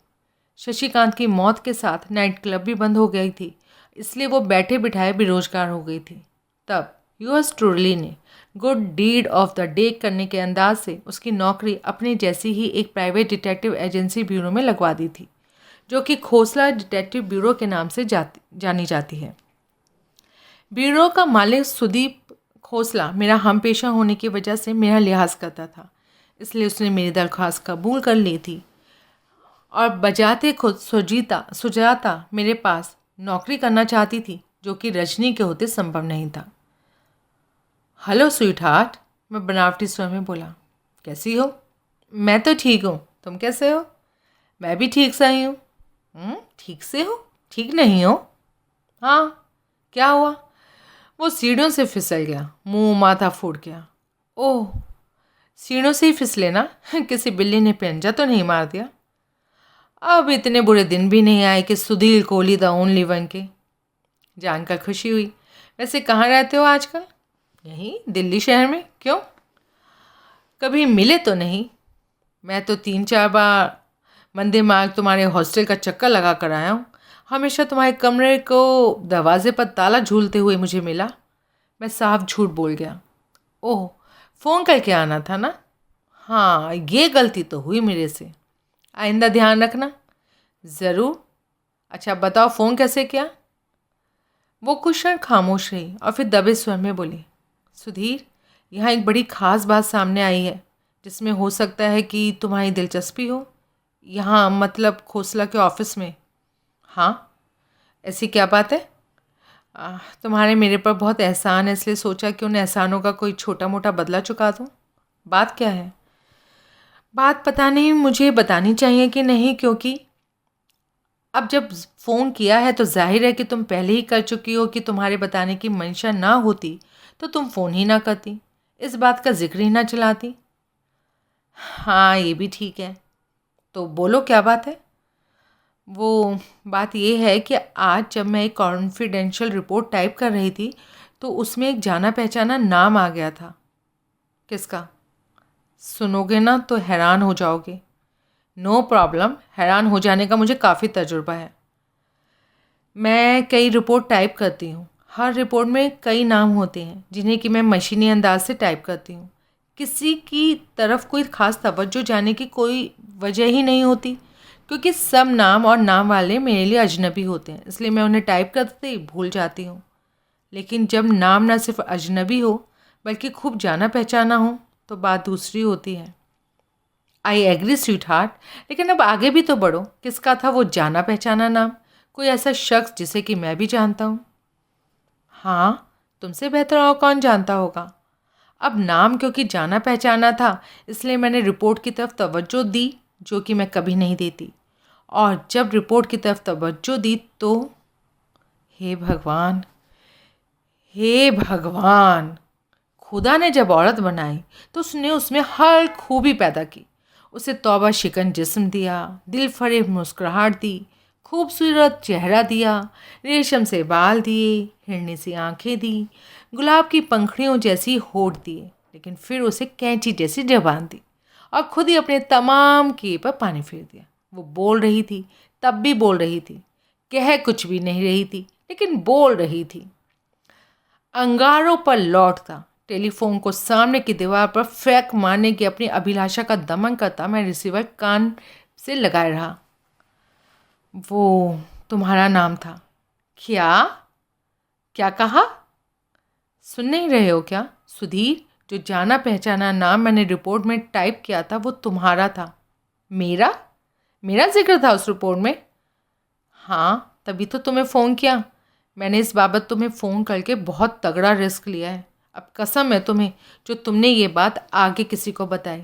शशिकांत की मौत के साथ नाइट क्लब भी बंद हो गई थी, इसलिए वो बैठे बिठाए बेरोजगार हो गई थी। तब यूएस ट्रूली ने good deed of the day करने के अंदाज से उसकी नौकरी अपने जैसी ही एक प्राइवेट डिटेक्टिव एजेंसी ब्यूरो में लगवा दी थी, जो कि खोसला डिटेक्टिव ब्यूरो के नाम से जानी जाती है। ब्यूरो का मालिक सुदीप खोसला मेरा हम पेशा होने की वजह से मेरा लिहाज करता था, इसलिए उसने मेरी दरख्वास्त कबूल कर ली थी और बजाते खुद सुजाता मेरे पास नौकरी करना चाहती थी, जो कि रजनी के होते संभव नहीं था। हेलो स्वीट हार्ट, मैं बनावटी स्वर में बोला। कैसी हो? मैं तो ठीक हूँ, तुम कैसे हो? मैं भी ठीक सा ही हूँ। ठीक से हो? ठीक नहीं हो? हाँ, क्या हुआ? वो सीढ़ियों से फिसल गया, मुंह माथा फूट गया। ओह, सीढ़ियों से ही फिसले ना? किसी बिल्ली ने पंजा तो नहीं मार दिया? अब इतने बुरे दिन भी नहीं आए कि Sudhir Kohli the only one के। जानकर खुशी हुई। वैसे कहाँ रहते हो आजकल? यहीं दिल्ली शहर में। क्यों, कभी मिले तो नहीं? मैं तो 3-4 बार मंदिर मार्ग तुम्हारे हॉस्टल का चक्कर लगा कर आया हूँ। हमेशा तुम्हारे कमरे को दरवाजे पर ताला झूलते हुए मुझे मिला। मैं साफ झूठ बोल गया। ओह, फ़ोन करके आना था ना? हाँ, ये गलती तो हुई मेरे से, आइंदा ध्यान रखना। ज़रूर। अच्छा बताओ, फ़ोन कैसे किया? वो कुछ क्षण खामोश रही और फिर दबे स्वर में बोली, सुधीर, यहाँ एक बड़ी ख़ास बात सामने आई है, जिसमें हो सकता है कि तुम्हारी दिलचस्पी हो। यहाँ मतलब खोसला के ऑफिस में। हाँ, ऐसी क्या बात है? तुम्हारे मेरे पर बहुत एहसान है, इसलिए सोचा कि उन एहसानों का कोई छोटा मोटा बदला चुका दूँ। बात क्या है? बात पता नहीं मुझे बतानी चाहिए कि नहीं, क्योंकि अब जब फ़ोन किया है तो जाहिर है कि तुम पहले ही कर चुकी हो। कि तुम्हारे बताने की मंशा ना होती तो तुम फ़ोन ही ना करती, इस बात का जिक्र ही ना चलाती। हाँ, ये भी ठीक है। तो बोलो, क्या बात है? वो बात ये है कि आज जब मैं एक कॉन्फिडेंशियल रिपोर्ट टाइप कर रही थी तो उसमें एक जाना पहचाना नाम आ गया था। किसका? सुनोगे ना तो हैरान हो जाओगे। नो प्रॉब्लम, हैरान हो जाने का मुझे काफ़ी तजुर्बा है। मैं कई रिपोर्ट टाइप करती हूँ, हर रिपोर्ट में कई नाम होते हैं जिन्हें कि मैं मशीनी अंदाज से टाइप करती हूँ। किसी की तरफ कोई ख़ास तवज्जो जाने की कोई वजह ही नहीं होती, क्योंकि सब नाम और नाम वाले मेरे लिए अजनबी होते हैं, इसलिए मैं उन्हें टाइप करते ही भूल जाती हूँ। लेकिन जब नाम ना सिर्फ अजनबी हो बल्कि खूब जाना पहचाना हो तो बात दूसरी होती है। आई एग्री स्वीट हार्ट, लेकिन अब आगे भी तो बढ़ो। किसका था वो जाना पहचाना नाम? कोई ऐसा शख्स जिसे कि मैं भी जानता हूँ? हाँ, तुमसे बेहतर और कौन जानता होगा। अब नाम क्योंकि जाना पहचाना था, इसलिए मैंने रिपोर्ट की तरफ तवज्जो दी, जो कि मैं कभी नहीं देती। और जब रिपोर्ट की तरफ तवज्जो दी तो हे भगवान, हे भगवान, खुदा ने जब औरत बनाई तो उसने उसमें हर खूबी पैदा की। उसे तौबा शिकन जिस्म दिया, दिल फरेब मुस्कुराहट दी, खूबसूरत चेहरा दिया, रेशम से बाल दिए, हिरनी सी आंखें दी, गुलाब की पंखड़ियों जैसी होठ दिए, लेकिन फिर उसे कैंची जैसी जबान दी और खुद ही अपने तमाम किए पर पानी फेर दिया। वो बोल रही थी, तब भी बोल रही थी, कह कुछ भी नहीं रही थी, लेकिन बोल रही थी। अंगारों पर लौटता, टेलीफोन को सामने की दीवार पर फेंक मारने की अपनी अभिलाषा का दमन करता मैं रिसीवर कान से लगाए रहा। वो तुम्हारा नाम था। क्या? क्या कहा? सुन नहीं रहे हो क्या? सुधीर, जो जाना पहचाना नाम मैंने रिपोर्ट में टाइप किया था वो तुम्हारा था। मेरा? मेरा जिक्र था उस रिपोर्ट में? हाँ, तभी तो तुम्हें फ़ोन किया। मैंने इस बाबत तुम्हें फ़ोन करके बहुत तगड़ा रिस्क लिया है। अब कसम है तुम्हें जो तुमने ये बात आगे किसी को बताई।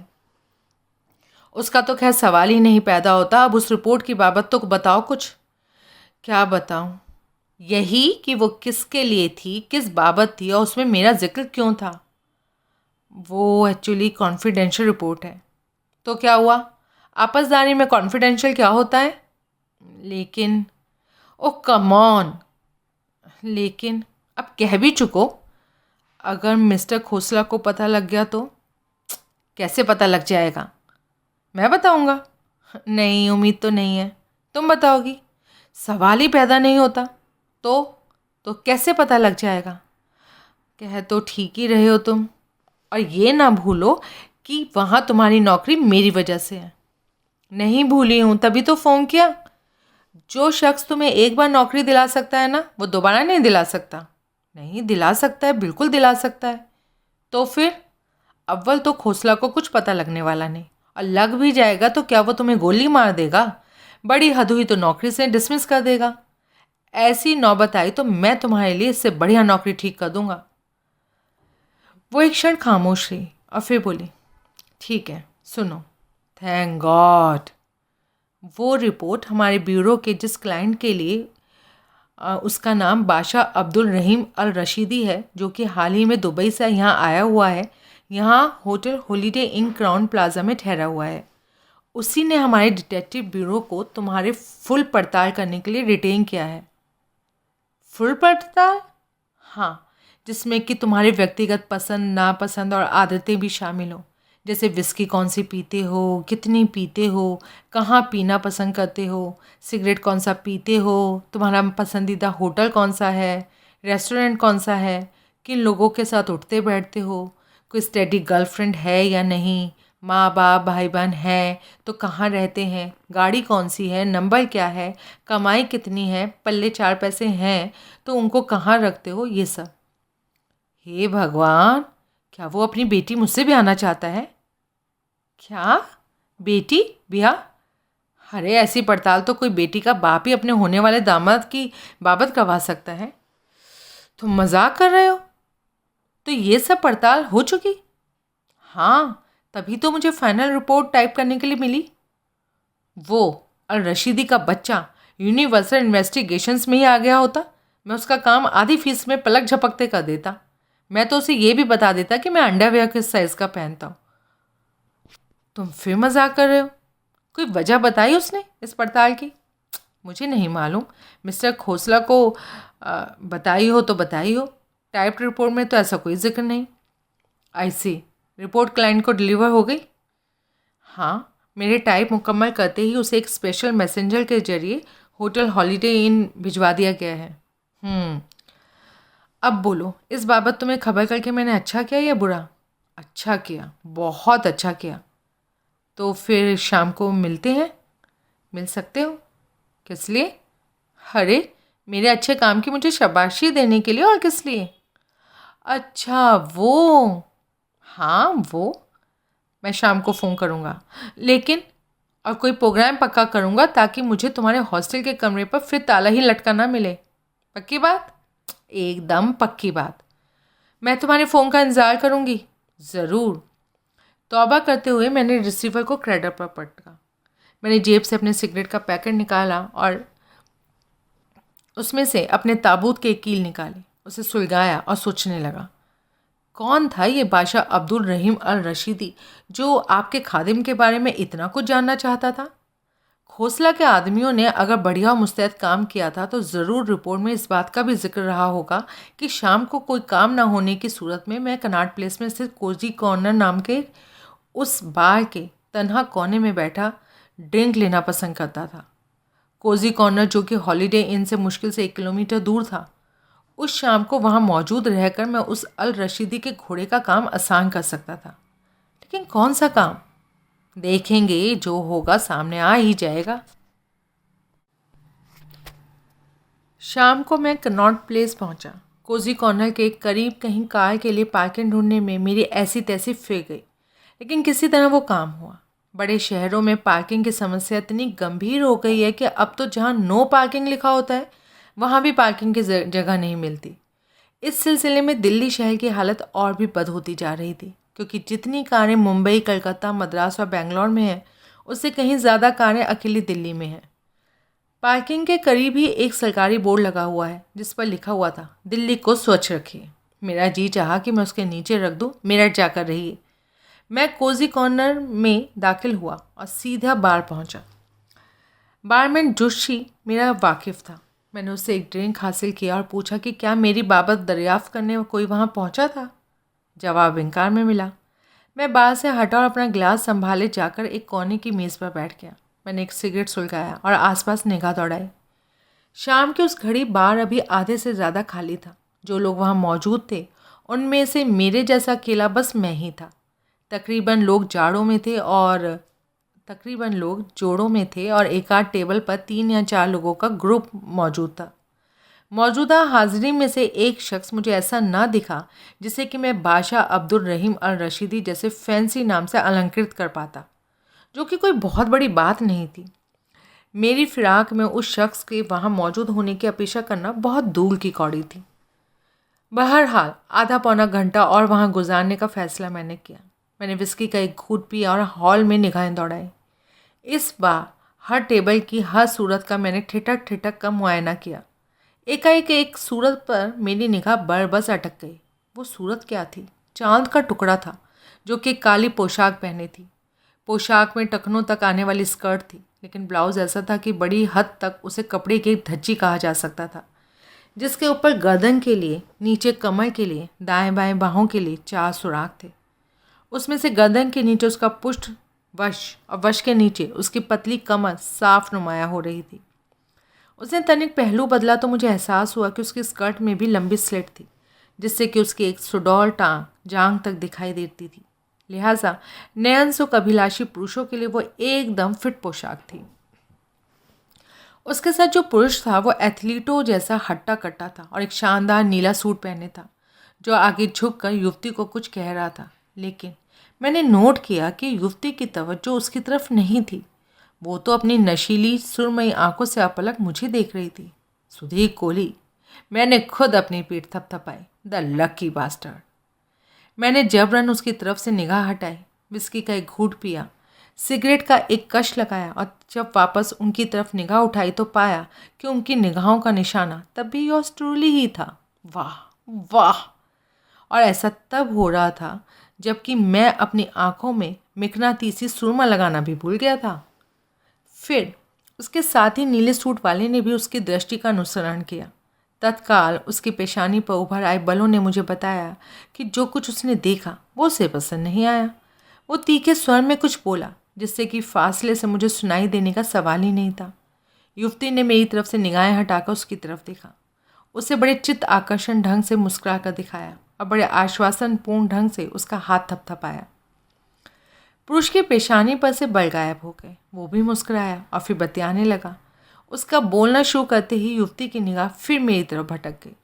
उसका तो खैर सवाल ही नहीं पैदा होता। अब उस रिपोर्ट की बाबत तो बताओ कुछ। क्या बताऊं? यही कि वो किसके लिए थी, किस बाबत थी और उसमें मेरा जिक्र क्यों था। वो एक्चुअली कॉन्फिडेंशियल रिपोर्ट है। तो क्या हुआ? आपसदारी में कॉन्फिडेंशियल क्या होता है? लेकिन ओ कम ऑन, लेकिन अब कह भी चुको। अगर मिस्टर खोसला को पता लग गया तो? कैसे पता लग जाएगा? मैं बताऊंगा? नहीं, उम्मीद तो नहीं है। तुम बताओगी? सवाल ही पैदा नहीं होता। तो कैसे पता लग जाएगा? कह तो ठीक ही रहे हो तुम। और ये ना भूलो कि वहाँ तुम्हारी नौकरी मेरी वजह से है। नहीं भूली हूँ, तभी तो फ़ोन किया। जो शख्स तुम्हें एक बार नौकरी दिला सकता है ना, वो दोबारा नहीं दिला सकता। नहीं, दिला सकता है, बिल्कुल दिला सकता है। तो फिर अव्वल तो खोसला को कुछ पता लगने वाला नहीं, और लग भी जाएगा तो क्या वो तुम्हें गोली मार देगा? बड़ी हद हुई तो नौकरी से डिसमिस कर देगा। ऐसी नौबत आई तो मैं तुम्हारे लिए इससे बढ़िया नौकरी ठीक कर दूंगा। वो एक क्षण खामोश रही और फिर बोली, ठीक है, सुनो। Thank God. वो रिपोर्ट हमारे ब्यूरो के जिस क्लाइंट के लिए उसका नाम बादशाह अब्दुल रहीम अल रशीदी है, जो कि हाल ही में दुबई से यहाँ आया हुआ है, यहाँ होटल हॉलीडे इन क्राउन प्लाजा में ठहरा हुआ है। उसी ने हमारे डिटेक्टिव ब्यूरो को तुम्हारे फुल पड़ताल करने के लिए रिटेन किया है। फुल पड़ताल? हाँ, जिसमें कि तुम्हारे व्यक्तिगत पसंद नापसंद और आदतें भी शामिल हो, जैसे विस्की कौन सी पीते हो, कितनी पीते हो, कहाँ पीना पसंद करते हो, सिगरेट कौन सा पीते हो, तुम्हारा पसंदीदा होटल कौन सा है, रेस्टोरेंट कौन सा है, किन लोगों के साथ उठते बैठते हो, कोई स्टेडी गर्लफ्रेंड है या नहीं, माँ बाप भाई बहन है तो कहाँ रहते हैं, गाड़ी कौन सी है, नंबर क्या है, कमाई कितनी है, पल्ले 4 पैसे हैं तो उनको कहाँ रखते हो, ये सब। हे भगवान, क्या वो अपनी बेटी मुझसे ब्याहना चाहता है? क्या? बेटी ब्याह? अरे ऐसी पड़ताल तो कोई बेटी का बाप ही अपने होने वाले दामाद की बाबत करवा सकता है। तुम मजाक कर रहे हो? तो ये सब पड़ताल हो चुकी? हाँ, तभी तो मुझे फाइनल रिपोर्ट टाइप करने के लिए मिली। वो अल रशीदी का बच्चा यूनिवर्सल इन्वेस्टिगेशंस में ही आ गया होता, मैं उसका काम आधी फीस में पलक झपकते कर देता। मैं तो उसे ये भी बता देता कि मैं अंडरवियर किस साइज़ का पहनता हूँ। तुम फिर मजाक कर रहे हो? कोई वजह बताई उसने इस पड़ताल की? मुझे नहीं मालूम। मिस्टर खोसला को बताई हो तो बताई हो। टाइप्ड रिपोर्ट में तो ऐसा कोई जिक्र नहीं। आई सी, रिपोर्ट क्लाइंट को डिलीवर हो गई? हाँ, मेरे टाइप मुकम्मल करते ही उसे एक स्पेशल मैसेंजर के जरिए होटल हॉलीडे इन भिजवा दिया गया है। अब बोलो, इस बाबत तुम्हें खबर करके मैंने अच्छा किया या बुरा? अच्छा किया, बहुत अच्छा किया। तो फिर शाम को मिलते हैं? मिल सकते हो। किस लिए? अरे, मेरे अच्छे काम की मुझे शाबाशी देने के लिए, और किस लिए? अच्छा, वो। हाँ, वो। मैं शाम को फ़ोन करूँगा, लेकिन और कोई प्रोग्राम पक्का करूँगा ताकि मुझे तुम्हारे हॉस्टल के कमरे पर फिर ताला ही लटका ना मिले। पक्की बात? एकदम पक्की बात। मैं तुम्हारे फ़ोन का इंतज़ार करूँगी। ज़रूर। तौबा करते हुए मैंने रिसीवर को क्रेडर पर पटका। मैंने जेब से अपने सिगरेट का पैकेट निकाला और उसमें से अपने ताबूत के कील निकाले, उसे सुलगाया और सोचने लगा। कौन था ये बादशाह अब्दुल रहीम अल रशीदी जो आपके खादिम के बारे में इतना कुछ जानना चाहता था? खोसला के आदमियों ने अगर बढ़िया और मुस्तैद काम किया था तो ज़रूर रिपोर्ट में इस बात का भी जिक्र रहा होगा कि शाम को कोई काम ना होने की सूरत में मैं कनॉट प्लेस में स्थित कोजी कॉर्नर नाम के उस बार के तन्हा कोने में बैठा ड्रिंक लेना पसंद करता था। कोजी कॉर्नर, जो कि हॉलीडे इन से मुश्किल से 1 किलोमीटर दूर था, उस शाम को वहाँ मौजूद रहकर मैं उस अल रशीदी के घोड़े का काम आसान कर सकता था। लेकिन कौन सा काम? देखेंगे, जो होगा सामने आ ही जाएगा। शाम को मैं कनॉट प्लेस पहुंचा। कोजी कॉर्नर के करीब कहीं कार के लिए पार्किंग ढूंढने में मेरी ऐसी तैसी फिर गई, लेकिन किसी तरह वो काम हुआ। बड़े शहरों में पार्किंग की समस्या इतनी गंभीर हो गई है कि अब तो जहाँ नो पार्किंग लिखा होता है वहाँ भी पार्किंग की जगह नहीं मिलती। इस सिलसिले में दिल्ली शहर की हालत और भी बद होती जा रही थी, क्योंकि जितनी कारें मुंबई, कलकत्ता, मद्रास और बेंगलोर में हैं, उससे कहीं ज़्यादा कारें अकेली दिल्ली में हैं। पार्किंग के करीब ही एक सरकारी बोर्ड लगा हुआ है जिस पर लिखा हुआ था, दिल्ली को स्वच्छ रखिए। मेरा जी चाहा कि मैं उसके नीचे रख दूं, मेरठ जाकर रहिए। मैं कोजी कॉर्नर में दाखिल हुआ और सीधा बार पहुंचा। बारमैन जोशी मेरा वाकिफ़ था। मैंने उससे एक ड्रिंक हासिल किया और पूछा कि क्या मेरी बाबत दरियाफ्त करने कोई वहाँ पहुँचा था। जवाब इनकार में मिला। मैं बार से हटा और अपना गिलास संभाले जाकर एक कोने की मेज़ पर बैठ गया। मैंने एक सिगरेट सुलगाया और आसपास निगाह दौड़ाई। शाम की उस घड़ी बार अभी आधे से ज़्यादा खाली था। जो लोग वहाँ मौजूद थे उनमें से मेरे जैसा अकेला बस मैं ही था। तकरीबन लोग जोड़ों में थे और एक आध टेबल पर 3 या 4 लोगों का ग्रुप मौजूद था। मौजूदा हाजिरी में से एक शख्स मुझे ऐसा ना दिखा जिसे कि मैं बादशाह अब्दुल रहीम अल रशीदी जैसे फैंसी नाम से अलंकृत कर पाता, जो कि कोई बहुत बड़ी बात नहीं थी। मेरी फिराक में उस शख्स के वहाँ मौजूद होने की अपेक्षा करना बहुत दूर की कौड़ी थी। बहरहाल आधा पौना घंटा और वहाँ गुजारने का फ़ैसला मैंने किया। मैंने विस्की का एक घूंट पिया और हॉल में निगाहें दौड़ाई। इस बार हर टेबल की हर सूरत का मैंने ठिठक ठिठक का मुआयना किया। एकाएक एक सूरत पर मेरी निगाह बरबस अटक गई। वो सूरत क्या थी? चांद का टुकड़ा था, जो कि काली पोशाक पहनी थी। पोशाक में टखनों तक आने वाली स्कर्ट थी, लेकिन ब्लाउज़ ऐसा था कि बड़ी हद तक उसे कपड़े की धज्जी कहा जा सकता था, जिसके ऊपर गर्दन के लिए, नीचे कमर के लिए, दाएं बाएं बाहों के लिए 4 सुराख थे। उसमें से गर्दन के नीचे उसका पुष्ट वश और वश के नीचे उसकी पतली कमर साफ नुमाया हो रही थी। उसने तनिक पहलू बदला तो मुझे एहसास हुआ कि उसकी स्कर्ट में भी लंबी स्लिट थी, जिससे कि उसकी एक सुडौल टांग जांग तक दिखाई देती थी। लिहाजा नयन सुख अभिलाषी पुरुषों के लिए वो एकदम फिट पोशाक थी। उसके साथ जो पुरुष था वो एथलीटों जैसा हट्टा कट्टा था और एक शानदार नीला सूट पहने था, जो आगे झुककर युवती को कुछ कह रहा था। लेकिन मैंने नोट किया कि युवती की तवज्जो उसकी तरफ नहीं थी। वो तो अपनी नशीली सुरमई आंखों से अपलक मुझे देख रही थी। सुधी कोली। मैंने खुद अपनी पीठ थपथपाई। The lucky bastard. मैंने जबरन उसकी तरफ से निगाह हटाई, विस्की का एक घूंट पिया, सिगरेट का एक कश लगाया और जब वापस उनकी तरफ निगाह उठाई तो पाया कि उनकी निगाहों का निशाना तब भी योर्स ट्रूली ही था। वाह वाह! और ऐसा तब हो रहा था जबकि मैं अपनी आंखों में मिकनातीसी सुरमा लगाना भी भूल गया था। फिर उसके साथ ही नीले सूट वाले ने भी उसकी दृष्टि का अनुसरण किया। तत्काल उसकी पेशानी पर उभर आए बलों ने मुझे बताया कि जो कुछ उसने देखा वो उसे पसंद नहीं आया। वो तीखे स्वर में कुछ बोला, जिससे कि फासले से मुझे सुनाई देने का सवाल ही नहीं था। युवती ने मेरी तरफ से निगाहें हटाकर उसकी तरफ देखा। उसे बड़े चित्त आकर्षण ढंग से मुस्कुरा कर दिखाया और बड़े आश्वासनपूर्ण ढंग से उसका हाथ थपथपाया। पुरुष की पेशानी पर से बल गायब हो गए। वो भी मुस्कुराया और फिर बतियाने लगा। उसका बोलना शुरू करते ही युवती की निगाह फिर मेरी तरफ भटक गई।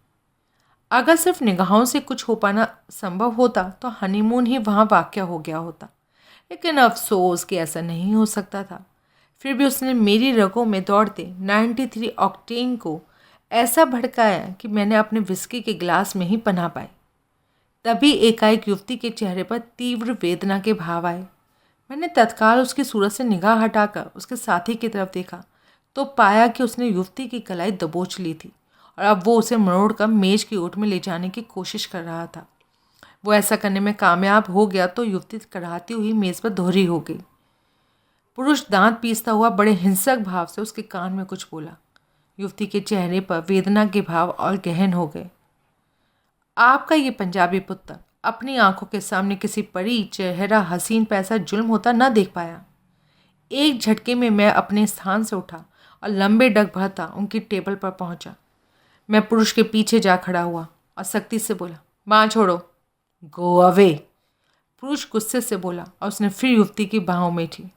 अगर सिर्फ निगाहों से कुछ हो पाना संभव होता तो हनीमून ही वहाँ वाक़या हो गया होता, लेकिन अफसोस कि ऐसा नहीं हो सकता था। फिर भी उसने मेरी रगों में दौड़ते 93 ऑक्टेन को ऐसा भड़काया कि मैंने अपने विस्की के गिलास में ही पनाह पाई। तभी एकाएक युवती के चेहरे पर तीव्र वेदना के भाव आए। मैंने तत्काल उसकी सूरत से निगाह हटाकर उसके साथी की तरफ देखा तो पाया कि उसने युवती की कलाई दबोच ली थी और अब वो उसे मरोड़कर मेज की ओट में ले जाने की कोशिश कर रहा था। वो ऐसा करने में कामयाब हो गया तो युवती कराहती हुई मेज़ पर दोहरी हो गई। पुरुष दांत पीसता हुआ बड़े हिंसक भाव से उसके कान में कुछ बोला। युवती के चेहरे पर वेदना के भाव और गहन हो गए। आपका ये पंजाबी पुत्र अपनी आंखों के सामने किसी परी चेहरा हसीन पर ऐसा जुल्म होता न देख पाया। एक झटके में मैं अपने स्थान से उठा और लंबे डग भरता उनकी टेबल पर पहुंचा। मैं पुरुष के पीछे जा खड़ा हुआ और सख्ती से बोला, बाँह छोड़ो, गो अवे। पुरुष गुस्से से बोला और उसने फिर युवती की बाहों में थी।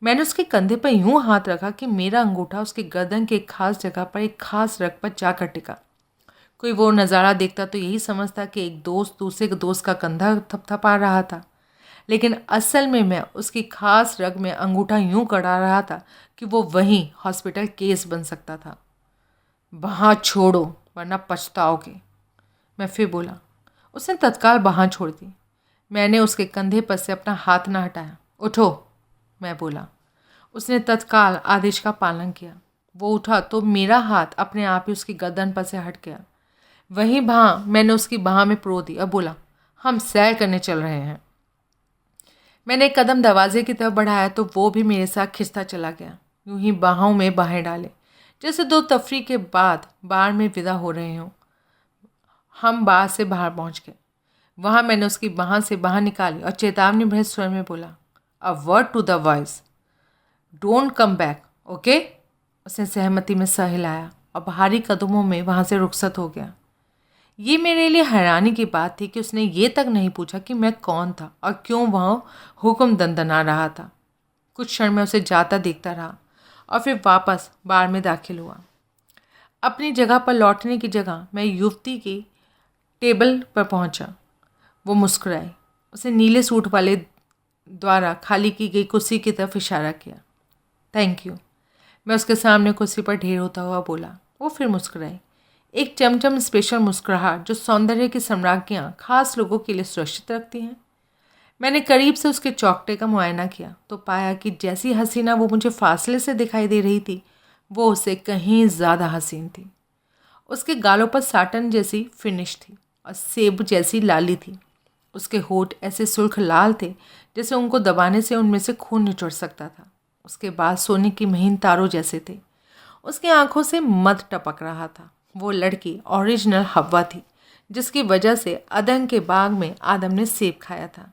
मैंने उसके कंधे पर यूं हाथ रखा कि मेरा अंगूठा उसके गर्दन के एक खास जगह पर एक खास रग पर जाकर टिका। कोई वो नज़ारा देखता तो यही समझता कि एक दोस्त दूसरे के दोस्त का कंधा थपथपा रहा था, लेकिन असल में मैं उसकी खास रग में अंगूठा यूं गड़ा रहा था कि वो वहीं हॉस्पिटल केस बन सकता था। बाँह छोड़ो वरना पछताओगे, मैं फिर बोला। उसने तत्काल बाँह छोड़ दी। मैंने उसके कंधे पर से अपना हाथ न हटाया। उठो, मैं बोला। उसने तत्काल आदेश का पालन किया। वो उठा तो मेरा हाथ अपने आप ही उसकी गर्दन पर से हट गया। वहीं बाँह मैंने उसकी बाँह में परो दी और बोला, हम सैर करने चल रहे हैं। मैंने एक कदम दरवाजे की तरफ बढ़ाया तो वो भी मेरे साथ खिंचता चला गया। यूं ही बाहों में बाहें डाले जैसे दो तफरी के बाद बार में विदा हो रहे हों। हम बार से बाहर पहुंच गए। वहाँ मैंने उसकी बाह से बाहर निकाली और चेतावनी भरे स्वर में बोला, a word to the voice, don't come back, okay. उसने सहमति में सर हिलाया और भारी कदमों में वहाँ से रुखसत हो गया। ये मेरे लिए हैरानी की बात थी कि उसने ये तक नहीं पूछा कि मैं कौन था और क्यों वहाँ हुक्म दंदना रहा था। कुछ क्षण में उसे जाता देखता रहा और फिर वापस बार में दाखिल हुआ। अपनी जगह पर लौटने की जगह मैं युवती की टेबल पर पहुंचा। वो मुस्कुराई। उसे नीले सूट वाले द्वारा खाली की गई कुर्सी की तरफ इशारा किया। थैंक यू, मैं उसके सामने कुर्सी पर ढेर होता हुआ बोला। वो फिर मुस्कुराई, एक चमचम स्पेशल मुस्कुराहट जो सौंदर्य की सम्राज्ञियाँ खास लोगों के लिए सुरक्षित रखती हैं। मैंने करीब से उसके चौकटे का मुआयना किया तो पाया कि जैसी हसीना वो मुझे फासले से दिखाई दे रही थी, वो उससे कहीं ज़्यादा हसीन थी। उसके गालों पर साटन जैसी फिनिश थी और सेब जैसी लाली थी। उसके होठ ऐसे सुर्ख लाल थे जैसे उनको दबाने से उनमें से खून निचोड़ सकता था। उसके बाल सोने की महीन तारों जैसे थे। उसकी आंखों से मद टपक रहा था। वो लड़की ओरिजिनल हव्वा थी जिसकी वजह से अदन के बाग में आदम ने सेब खाया था।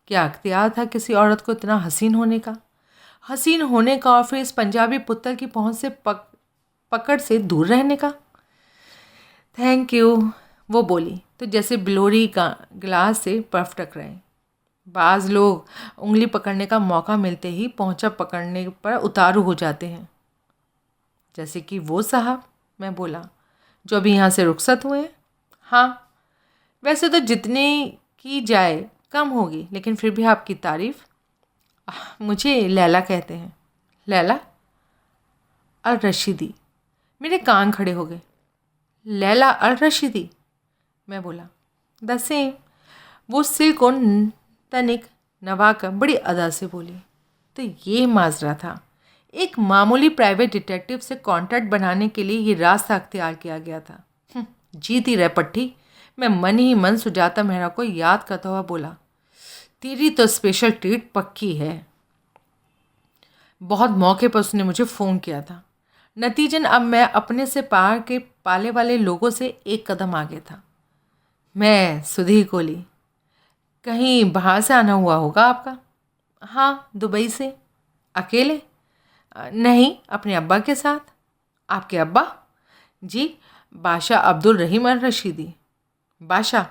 क्या अख्तियार था किसी औरत को इतना हसीन होने का, और फिर इस पंजाबी पुत्र की पहुंच से पकड़ से दूर रहने का। थैंक यू, वो बोली तो जैसे बिलोरी का गिलास से बर्फ टकराए। बाज़ लोग उंगली पकड़ने का मौका मिलते ही पहुंचा पकड़ने पर उतारू हो जाते हैं, जैसे कि वो साहब, मैं बोला, जो अभी यहाँ से रुखसत हुए हैं। हाँ, वैसे तो जितनी की जाए कम होगी, लेकिन फिर भी आपकी तारीफ़। मुझे लैला कहते हैं। लैला अल रशीदी। मेरे कान खड़े हो गए। लैला अल रशीदी, मैं बोला। The same. वो सिर को तनिक नवाकर बड़ी अदा से बोली। तो ये माजरा था। एक मामूली प्राइवेट डिटेक्टिव से कॉन्टैक्ट बनाने के लिए ये रास्ता अख्तियार किया गया था। जीती रह पट्टी, मैं मन ही मन सुजाता मेहरा को याद करता हुआ बोला। तेरी तो स्पेशल ट्रीट पक्की है। बहुत मौके पर उसने मुझे फ़ोन किया था। नतीजन अब मैं अपने से पार के पाले वाले लोगों से एक कदम आगे था। मैं सुधी कोली। कहीं बाहर से आना हुआ होगा आपका? हाँ, दुबई से। अकेले? नहीं, अपने अब्बा के साथ। आपके अब्बा? जी, बादशाह अब्दुल रहीम अल रशीदी। बादशाह?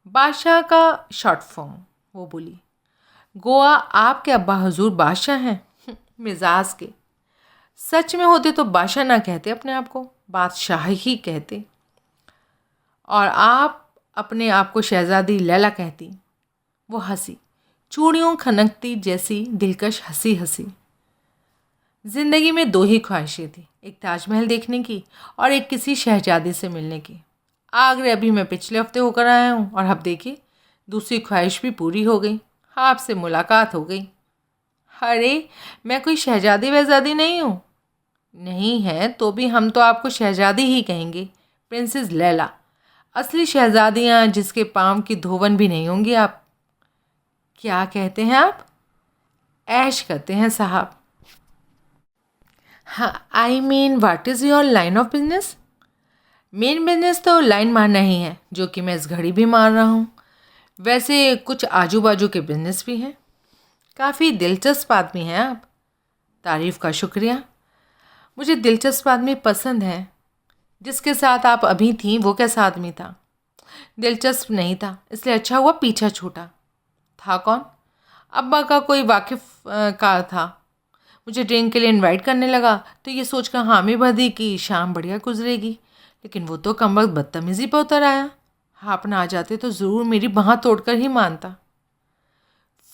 बादशाह का शॉर्ट फॉर्म, वो बोली। गोवा आपके अब्बा हजूर बादशाह हैं? मिजाज के। सच में होते तो बादशाह ना कहते अपने आप को, बादशाह ही कहते। और आप अपने आप को शहजादी लैला कहती। वो हंसी, चूड़ियों खनकती जैसी दिलकश हंसी हंसी। ज़िंदगी में दो ही ख्वाहिशें थी, एक ताजमहल देखने की और एक किसी शहजादी से मिलने की। आगरे अभी मैं पिछले हफ्ते होकर आया हूँ और अब देखिए दूसरी ख्वाहिश भी पूरी हो गई, आपसे मुलाकात हो गई। अरे मैं कोई शहजादी वहजादी नहीं हूँ। नहीं है तो भी हम तो आपको शहजादी ही कहेंगे, प्रिंसेस लैला। असली शहजादियाँ जिसके पाँव की धोवन भी नहीं होंगी आप। क्या कहते हैं आप? ऐश करते हैं साहब। हाँ, I mean what is your line of business? Main business तो लाइन मारना ही है, जो कि मैं इस घड़ी भी मार रहा हूँ। वैसे कुछ आजू बाजू के बिजनेस भी हैं। काफ़ी दिलचस्प आदमी हैं आप। तारीफ़ का शुक्रिया। मुझे दिलचस्प आदमी पसंद है। जिसके साथ आप अभी थीं वो कैसा आदमी था? दिलचस्प नहीं था, इसलिए अच्छा हुआ पीछा छूटा। था कौन? अब्बा का कोई वाकिफ़ का था। मुझे ड्रिंक के लिए इनवाइट करने लगा तो ये सोचकर हामी भर दी कि शाम बढ़िया गुजरेगी, लेकिन वो तो कमबख्त बदतमीज़ी पर उतर आया। आप ना आ जाते तो ज़रूर मेरी बाँह तोड़कर ही मानता।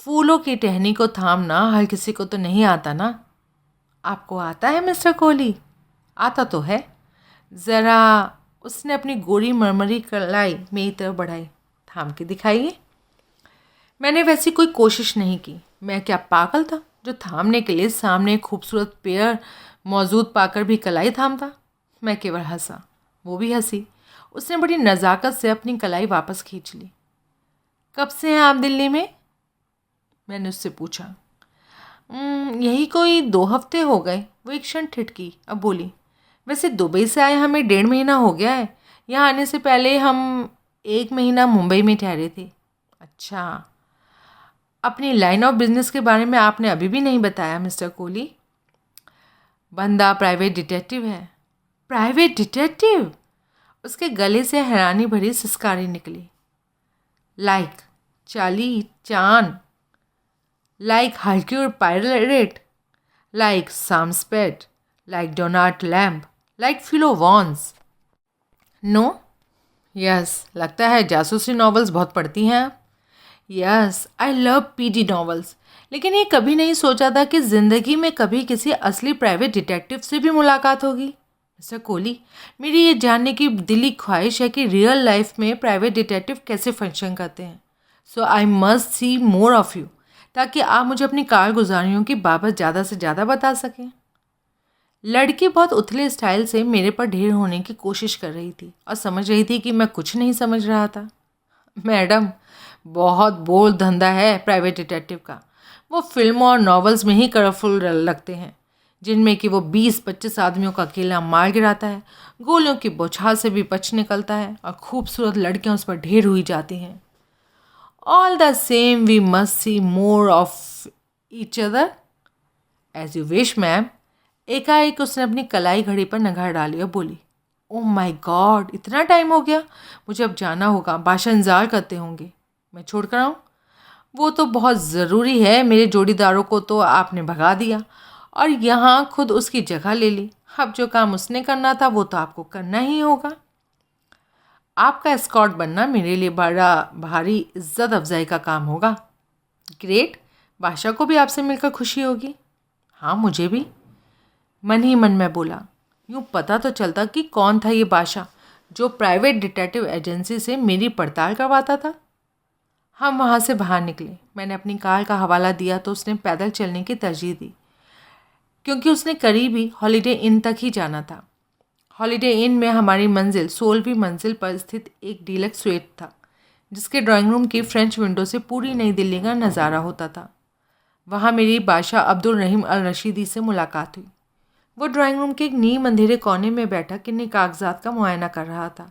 फूलों की टहनी को थामना हर किसी को तो नहीं आता ना। आपको आता है मिस्टर कोहली? आता तो है। ज़रा, उसने अपनी गोरी मरमरी कलाई मेरी तरफ बढ़ाई। थाम के दिखाइए। मैंने वैसी कोई कोशिश नहीं की। मैं क्या पागल था जो थामने के लिए सामने एक खूबसूरत पेयर मौजूद पाकर भी कलाई थामता? मैं केवल हंसा, वो भी हंसी। उसने बड़ी नज़ाकत से अपनी कलाई वापस खींच ली। कब से हैं आप दिल्ली में? मैंने उससे पूछा। यही कोई 2 हफ्ते हो गए। वो एक क्षण ठिठकी, अब बोली। वैसे दुबई से आए हमें 1.5 महीना हो गया है। यहाँ आने से पहले हम 1 महीना मुंबई में ठहरे थे। अच्छा, अपनी लाइन ऑफ बिजनेस के बारे में आपने अभी भी नहीं बताया मिस्टर कोहली। बंदा प्राइवेट डिटेक्टिव है। Private detective? उसके गले से हैरानी भरी सिसकारी निकली। Like Charlie Chan, like Hercule Poirot, like Sam Spade, like Donald Lamb, like Philo Vance. No? Yes, लगता है जासूसी नॉवेल्स बहुत पढ़ती हैं आप। Yes, I love PD novels. लेकिन ये कभी नहीं सोचा था कि ज़िंदगी में कभी किसी असली प्राइवेट डिटेक्टिव से भी मुलाकात होगी। मिस्टर कोहली, मेरी ये जानने की दिली ख्वाहिश है कि रियल लाइफ में प्राइवेट डिटेक्टिव कैसे फंक्शन करते हैं। So I must see more of you, ताकि आप मुझे अपनी कारगुजारियों की बाबत ज़्यादा से ज़्यादा बता सकें। लड़की बहुत उथले स्टाइल से मेरे पर ढेर होने की कोशिश कर रही थी और समझ रही थी कि मैं कुछ नहीं समझ रहा था। मैडम, बहुत बोल्ड धंधा है प्राइवेट डिटेक्टिव का। वो फिल्मों और नॉवेल्स में ही कलरफुल लगते हैं, जिनमें कि वो 20-25 आदमियों का अकेला मार गिराता है, गोलियों की बौछार से भी बच निकलता है और खूबसूरत लड़कियां उस पर ढेर हुई जाती हैं। All the same we must see more of each other. As you wish ma'am. एकाएक उसने अपनी कलाई घड़ी पर नगार डाली और बोली, ओह माय गॉड, इतना टाइम हो गया। मुझे अब जाना होगा, बादशाह इंतज़ार करते होंगे। मैं छोड़ कर आऊँ? वो तो बहुत ज़रूरी है। मेरे जोड़ीदारों को तो आपने भगा दिया और यहाँ खुद उसकी जगह ले ली। अब जो काम उसने करना था वो तो आपको करना ही होगा। आपका एस्कॉर्ट बनना मेरे लिए बड़ा भारी इज्जत अफजाई का काम होगा। ग्रेट, बादशाह को भी आपसे मिलकर खुशी होगी। हाँ, मुझे भी। मन ही मन में बोला, यूँ पता तो चलता कि कौन था ये बादशाह जो प्राइवेट डिटेक्टिव एजेंसी से मेरी पड़ताल करवाता था। हम वहाँ से बाहर निकले। मैंने अपनी कार का हवाला दिया तो उसने पैदल चलने की तरजीह दी, क्योंकि उसने करीब ही हॉलीडे इन तक ही जाना था। हॉलीडे इन में हमारी मंजिल 16वीं मंजिल पर स्थित एक डीलक्स स्वीट था, जिसके ड्राइंग रूम की फ्रेंच विंडो से पूरी नई दिल्ली का नज़ारा होता था। वहाँ मेरी बादशाह अब्दुल रहीम अल रशीदी से मुलाकात हुई। वो ड्राइंग रूम के एक नीम अंधेरे कोने में बैठा किन्हीं कागजात का मुआयना कर रहा था।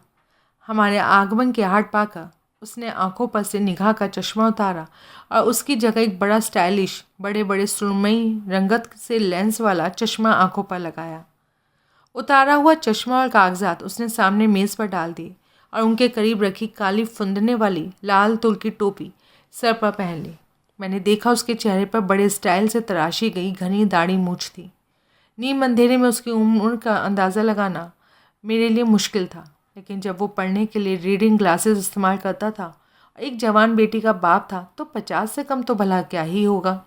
हमारे आगमन के आहट पाकर उसने आंखों पर से निगाह का चश्मा उतारा और उसकी जगह एक बड़ा स्टाइलिश, बड़े बड़े सुरमई रंगत से लेंस वाला चश्मा आंखों पर लगाया। उतारा हुआ चश्मा और कागजात उसने सामने मेज़ पर डाल दिए और उनके करीब रखी काली फुंदने वाली लाल तुल की टोपी सर पर पहन ली। मैंने देखा उसके चेहरे पर बड़े स्टाइल से तराशी गई घनी दाढ़ी मूछ थी। नीम अंधेरे में उसकी उम्र का अंदाज़ा लगाना मेरे लिए मुश्किल था, लेकिन जब वो पढ़ने के लिए रीडिंग ग्लासेस इस्तेमाल करता था और एक जवान बेटी का बाप था तो 50 से कम तो भला क्या ही होगा।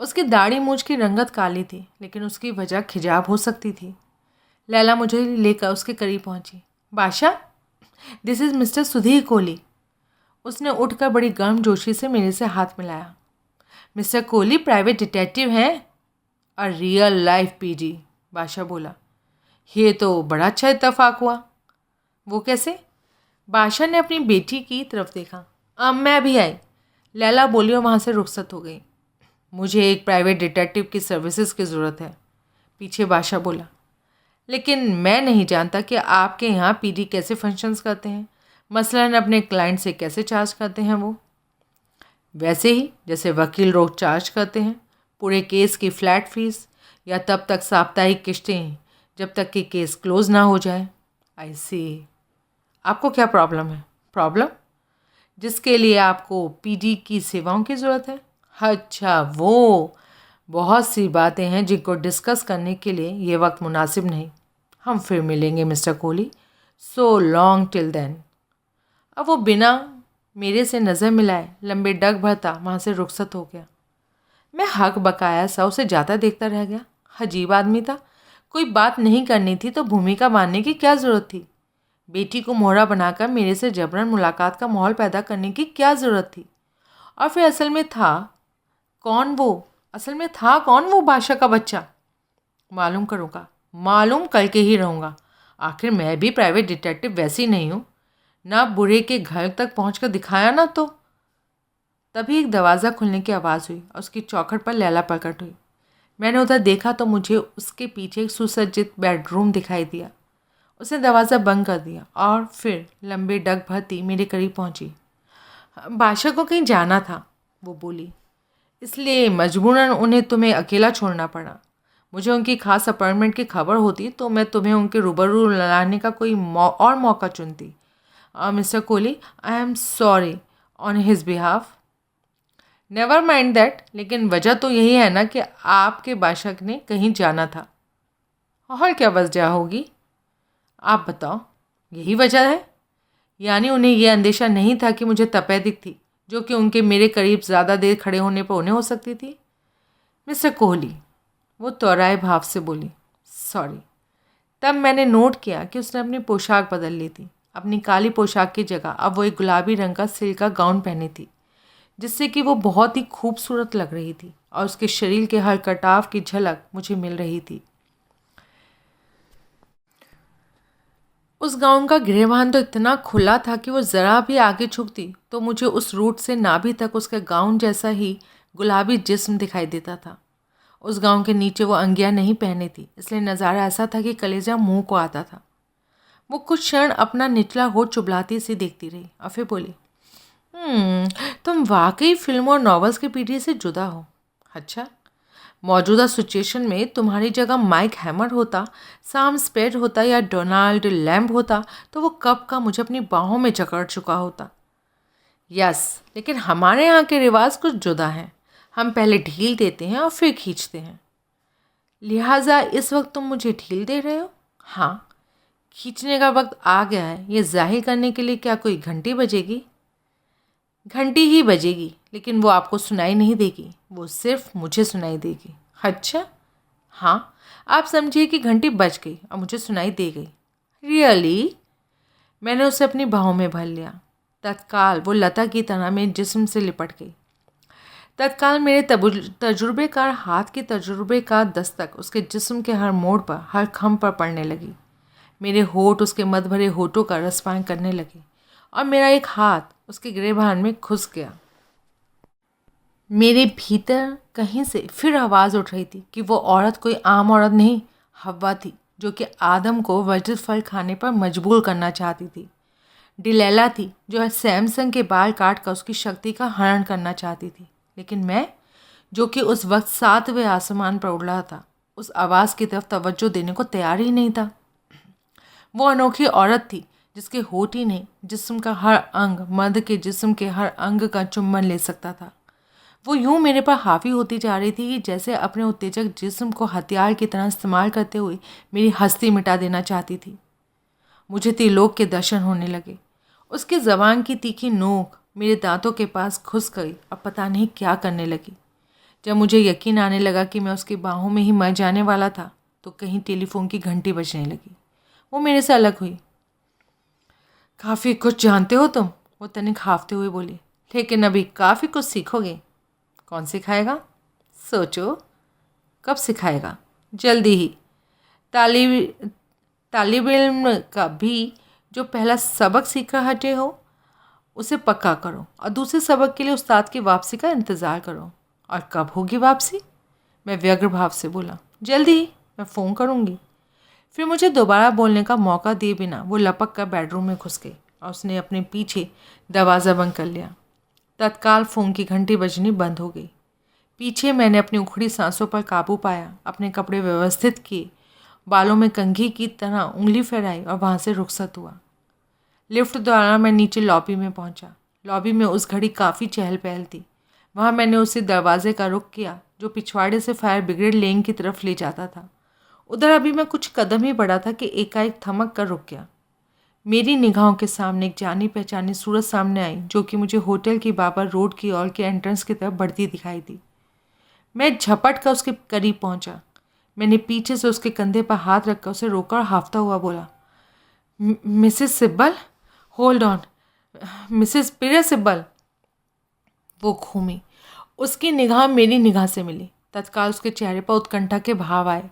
उसकी दाढ़ी मूछ की रंगत काली थी, लेकिन उसकी वजह खिजाब हो सकती थी। लैला मुझे लेकर उसके करीब पहुंची। बादशाह, this is mister Sudhir Kohli. उसने उठकर बड़ी गर्मजोशी से मेरे से हाथ मिलाया। मिस्टर कोहली प्राइवेट डिटेक्टिव हैं? अ रियल लाइफ पीजी, बादशाह बोला। ये तो बड़ा अच्छा इत्तेफाक हुआ। वो कैसे? बादशाह ने अपनी बेटी की तरफ देखा। अब मैं भी आई, लैला बोली और वहाँ से रुखसत हो गई। मुझे एक प्राइवेट डिटेक्टिव की सर्विसेज की ज़रूरत है, पीछे बादशाह बोला। लेकिन मैं नहीं जानता कि आपके यहाँ पीडी कैसे फंक्शंस करते हैं, मसलन अपने क्लाइंट से कैसे चार्ज करते हैं। वो वैसे ही जैसे वकील लोग चार्ज करते हैं, पूरे केस की फ्लैट फीस या तब तक साप्ताहिक किस्तें जब तक कि केस क्लोज ना हो जाए। आई सी। आपको क्या प्रॉब्लम है? प्रॉब्लम जिसके लिए आपको पीडी की सेवाओं की ज़रूरत है? अच्छा, वो बहुत सी बातें हैं जिनको डिस्कस करने के लिए ये वक्त मुनासिब नहीं। हम फिर मिलेंगे mister Kohli. So long till then. अब वो बिना मेरे से नज़र मिलाए लंबे डग भरता वहाँ से रुखसत हो गया। मैं हक बकाया सा उसे जाता देखता रह गया। अजीब आदमी था। कोई बात नहीं करनी थी तो भूमिका मानने की क्या ज़रूरत थी? बेटी को मोहरा बनाकर मेरे से जबरन मुलाकात का माहौल पैदा करने की क्या ज़रूरत थी? और फिर असल में था कौन वो बादशाह का बच्चा? मालूम करूँगा, मालूम करके ही रहूँगा। आखिर मैं भी प्राइवेट डिटेक्टिव वैसी नहीं हूँ ना। बूढ़े के घर तक पहुँचकर दिखाया ना तो। तभी एक दरवाज़ा खुलने की आवाज़ हुई और उसकी चौखट पर लैला प्रकट हुई। मैंने उधर देखा तो मुझे उसके पीछे एक सुसज्जित बेडरूम दिखाई दिया। उसने दरवाज़ा बंद कर दिया और फिर लंबे डग भरती मेरे करीब पहुँची। बादशाह को कहीं जाना था, वो बोली, इसलिए मजबूरन उन्हें तुम्हें अकेला छोड़ना पड़ा। मुझे उनकी खास अपॉइंटमेंट की खबर होती तो मैं तुम्हें उनके रूबरू लाने का कोई और मौका चुनती। Mister Kohli, I am sorry on his behalf. Never mind that. लेकिन वजह तो यही है ना कि आपके बादशाह ने कहीं जाना था। और क्या वजह होगी? आप बताओ। यही वजह है? यानी उन्हें यह अंदेशा नहीं था कि मुझे तपेदिक थी, जो कि उनके मेरे करीब ज़्यादा देर खड़े होने पर उन्हें हो सकती थी। मिस्टर कोहली, वो तौराए भाव से बोली, सॉरी। तब मैंने नोट किया कि उसने अपनी पोशाक बदल ली थी। अपनी काली पोशाक की जगह अब वो एक गुलाबी रंग का सिल्क का गाउन पहनी थी, जिससे कि वो बहुत ही खूबसूरत लग रही थी और उसके शरीर के हर कटाव की झलक मुझे मिल रही थी। उस गाउन का गिरेबान तो इतना खुला था कि वो ज़रा भी आगे झुकती तो मुझे उस रूट से नाभि तक उसके गाउन जैसा ही गुलाबी जिस्म दिखाई देता था। उस गाउन के नीचे वो अंगियां नहीं पहनी थी, इसलिए नज़ारा ऐसा था कि कलेजा मुंह को आता था। वो कुछ क्षण अपना निचला होठ चुबलाती सी देखती रही और फिर बोली, तुम वाकई फिल्मों और नॉवेल्स की पीढ़ी से जुदा हो। अच्छा, मौजूदा सिचुएशन में तुम्हारी जगह माइक हैमर होता, सैम स्पेड होता या डोनाल्ड लैम्ब होता तो वो कब का मुझे अपनी बाहों में जकड़ चुका होता। यस, लेकिन हमारे यहाँ के रिवाज कुछ जुदा हैं। हम पहले ढील देते हैं और फिर खींचते हैं। लिहाजा इस वक्त तुम मुझे ढील दे रहे हो? हाँ, खींचने का वक्त आ गया है। ये जाहिर करने के लिए क्या कोई घंटी बजेगी? घंटी ही बजेगी, लेकिन वो आपको सुनाई नहीं देगी, वो सिर्फ मुझे सुनाई देगी। अच्छा, हाँ, आप समझिए कि घंटी बज गई और मुझे सुनाई दे गई। रियली? मैंने उसे अपनी बाहों में भर लिया। तत्काल वो लता की तरह मेरे जिस्म से लिपट गई। तत्काल मेरे तजुर्बेकार हाथ की तजुर्बेकार दस्तक उसके जिस्म के हर मोड़ पर, हर खम पर पड़ने लगी। मेरे होठ उसके मद भरे होठों का रसपान करने लगे और मेरा एक हाथ उसके गिरेबान में घुस गया। मेरे भीतर कहीं से फिर आवाज़ उठ रही थी कि वो औरत कोई आम औरत नहीं, हव्वा थी, जो कि आदम को वज्र फल खाने पर मजबूर करना चाहती थी। डिलैला थी, जो सैमसंग के बाल काट कर उसकी शक्ति का हरण करना चाहती थी। लेकिन मैं, जो कि उस वक्त 7वें आसमान पर उड़ रहा था, उस आवाज़ की तरफ तवज्जो देने को तैयार ही नहीं था। वो अनोखी औरत थी जिसके होठ ही नहीं, जिस्म का हर अंग, मर्द के जिस्म के हर अंग का चुम्बन ले सकता था। वो यूं मेरे पर हावी होती जा रही थी कि जैसे अपने उत्तेजक जिस्म को हथियार की तरह इस्तेमाल करते हुए मेरी हस्ती मिटा देना चाहती थी। मुझे त्रिलोक के दर्शन होने लगे। उसकी ज़बान की तीखी नोक मेरे दांतों के पास घुस गई और पता नहीं क्या करने लगी। जब मुझे यकीन आने लगा कि मैं उसकी बाहों में ही मर जाने वाला था तो कहीं टेलीफोन की घंटी बजने लगी। वो मेरे से अलग हुई। काफ़ी कुछ जानते हो तुम, वो तनिक हाफते हुए बोली, लेकिन अभी काफ़ी कुछ सीखोगे। कौन सिखाएगा? सोचो, कब सिखाएगा? जल्दी ही। तालिब इल्म का भी जो पहला सबक सीख कर हटे हो उसे पक्का करो और दूसरे सबक के लिए उस्ताद की वापसी का इंतज़ार करो। और कब होगी वापसी? मैं व्यग्र भाव से बोला, जल्दी ही, मैं फ़ोन करूँगी। फिर मुझे दोबारा बोलने का मौका दिए बिना वो लपक कर बेडरूम में घुस गई और उसने अपने पीछे दरवाज़ा बंद कर लिया। तत्काल फ़ोन की घंटी बजनी बंद हो गई। पीछे मैंने अपनी उखड़ी सांसों पर काबू पाया, अपने कपड़े व्यवस्थित किए, बालों में कंघी की तरह उंगली फहराई और वहाँ से रुखसत हुआ। लिफ्ट द्वारा मैं नीचे लॉबी में पहुँचा। लॉबी में उस घड़ी काफ़ी चहल पहल थी। वहाँ मैंने उसी दरवाजे का रुख किया जो पिछवाड़े से फायर ब्रिगेड लेन की तरफ ले जाता था। उधर अभी मैं कुछ कदम ही बढ़ा था कि एकाएक थमक कर रुक गया। मेरी निगाहों के सामने एक जानी पहचानी सूरत सामने आई जो कि मुझे होटल की बाबर रोड की ओर के एंट्रेंस की तरफ बढ़ती दिखाई दी। मैं झपट कर उसके करीब पहुंचा। मैंने पीछे से उसके कंधे पर हाथ रखकर उसे रोका और हाफता हुआ बोला, Mrs Sibal, hold on, Mrs Priya Sibal. वो घूमी। उसकी निगाह मेरी निगाह से मिली। तत्काल उसके चेहरे पर उत्कंठा के भाव आए।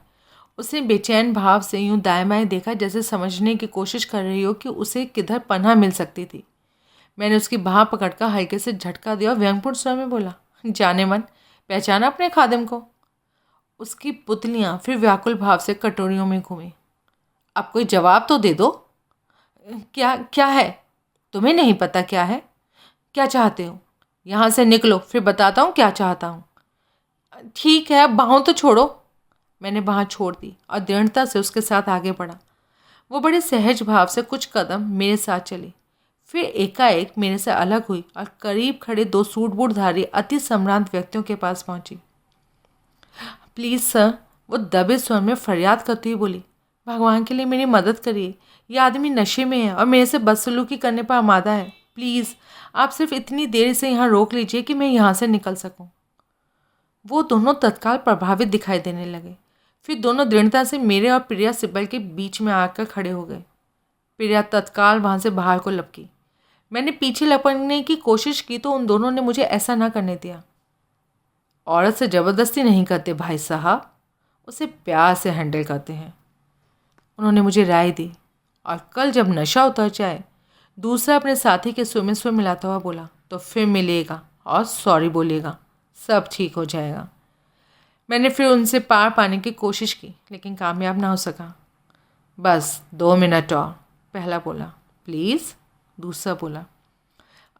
उसने बेचैन भाव से यूं दाएं बाएं देखा जैसे समझने की कोशिश कर रही हो कि उसे किधर पनाह मिल सकती थी। मैंने उसकी बाह पकड़कर हल्के से झटका दिया और व्यंगपूर्ण स्वर में बोला, जाने मन, पहचाना अपने खादिम को? उसकी पुतलियां फिर व्याकुल भाव से कटोरियों में घूमी। अब कोई जवाब तो दे दो। क्या क्या है? तुम्हें नहीं पता क्या है? क्या चाहते हो? यहाँ से निकलो, फिर बताता हूँ क्या चाहता हूँ। ठीक है, अब बाहों तो छोड़ो। मैंने बाह छोड़ दी और दृढ़ता से उसके साथ आगे बढ़ा। वो बड़े सहज भाव से कुछ कदम मेरे साथ चली, फिर एकाएक मेरे से अलग हुई और करीब खड़े दो सूट बूटधारी अति सम्रांत व्यक्तियों के पास पहुंची। प्लीज़ सर, वो दबे स्वर में फरियाद करती हुई बोली, भगवान के लिए मेरी मदद करिए। ये आदमी नशे में है और मेरे से बदसलूकी करने पर आमादा है। प्लीज़ आप सिर्फ इतनी देर से यहाँ रोक लीजिए कि मैं यहाँ से निकल सकूँ। वो दोनों तत्काल प्रभावित दिखाई देने लगे। फिर दोनों दृढ़ता से मेरे और प्रिया सिब्बल के बीच में आकर खड़े हो गए। प्रिया तत्काल वहाँ से बाहर को लपकी। मैंने पीछे लपकने की कोशिश की तो उन दोनों ने मुझे ऐसा ना करने दिया। औरत से ज़बरदस्ती नहीं करते भाई साहब, उसे प्यार से हैंडल करते हैं, उन्होंने मुझे राय दी। और कल जब नशा उतर जाए, दूसरा अपने साथी के सुर में सुर मिलाता हुआ बोला, तो फिर मिलेगा और सॉरी बोलेगा, सब ठीक हो जाएगा। मैंने फिर उनसे पार पाने की कोशिश की लेकिन कामयाब ना हो सका। बस 2 मिनट और, पहला बोला। प्लीज़, दूसरा बोला।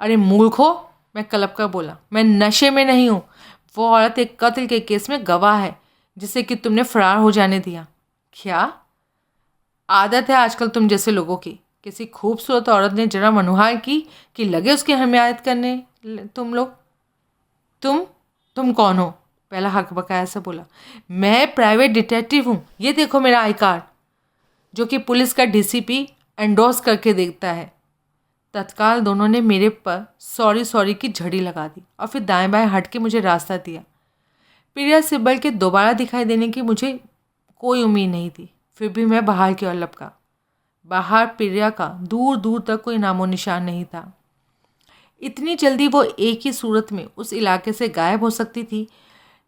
अरे मूर्खो, मैं कलप कर बोला, मैं नशे में नहीं हूँ। वो औरत एक कत्ल के केस में गवाह है जिसे कि तुमने फरार हो जाने दिया। क्या आदत है आजकल तुम जैसे लोगों की? किसी खूबसूरत औरत ने जरा मनुहार की कि लगे उसकी हिमायत करने तुम लोग। तुम कौन हो? पहला हक बकाया से बोला। मैं प्राइवेट डिटेक्टिव हूँ, ये देखो मेरा आई कार्ड, जो कि पुलिस का डीसीपी एंडोर्स करके देखता है। तत्काल दोनों ने मेरे पर सॉरी की झड़ी लगा दी और फिर दाएं बाएं हट के मुझे रास्ता दिया। प्रिया सिब्बल के दोबारा दिखाई देने की मुझे कोई उम्मीद नहीं थी, फिर भी मैं बाहर की ओर लपका। बाहर प्रिया का दूर दूर तक कोई नामो निशान नहीं था। इतनी जल्दी वो एक ही सूरत में उस इलाके से गायब हो सकती थी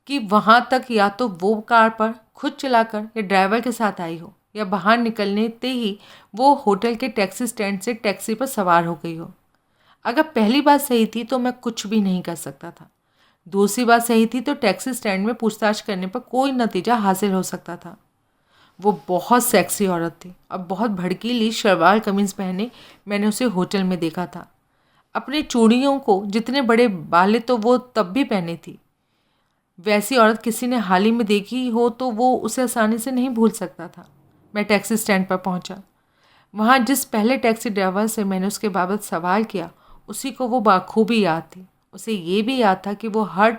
कि वहाँ तक या तो वो कार पर खुद चलाकर या ड्राइवर के साथ आई हो, या बाहर निकलने ते ही वो होटल के टैक्सी स्टैंड से टैक्सी पर सवार हो गई हो। अगर पहली बात सही थी तो मैं कुछ भी नहीं कर सकता था। दूसरी बात सही थी तो टैक्सी स्टैंड में पूछताछ करने पर कोई नतीजा हासिल हो सकता था। वो बहुत सेक्सी औरत थी और बहुत भड़कीली शलवार कमीज पहने मैंने उसे होटल में देखा था। अपने चूड़ियों को जितने बड़े बाले तो वो तब भी पहने थी। वैसी औरत किसी ने हाल ही में देखी हो तो वो उसे आसानी से नहीं भूल सकता था। मैं टैक्सी स्टैंड पर पहुंचा। वहाँ जिस पहले टैक्सी ड्राइवर से मैंने उसके बाबत सवाल किया, उसी को वो बाखूबी याद थी। उसे ये भी याद था कि वो हर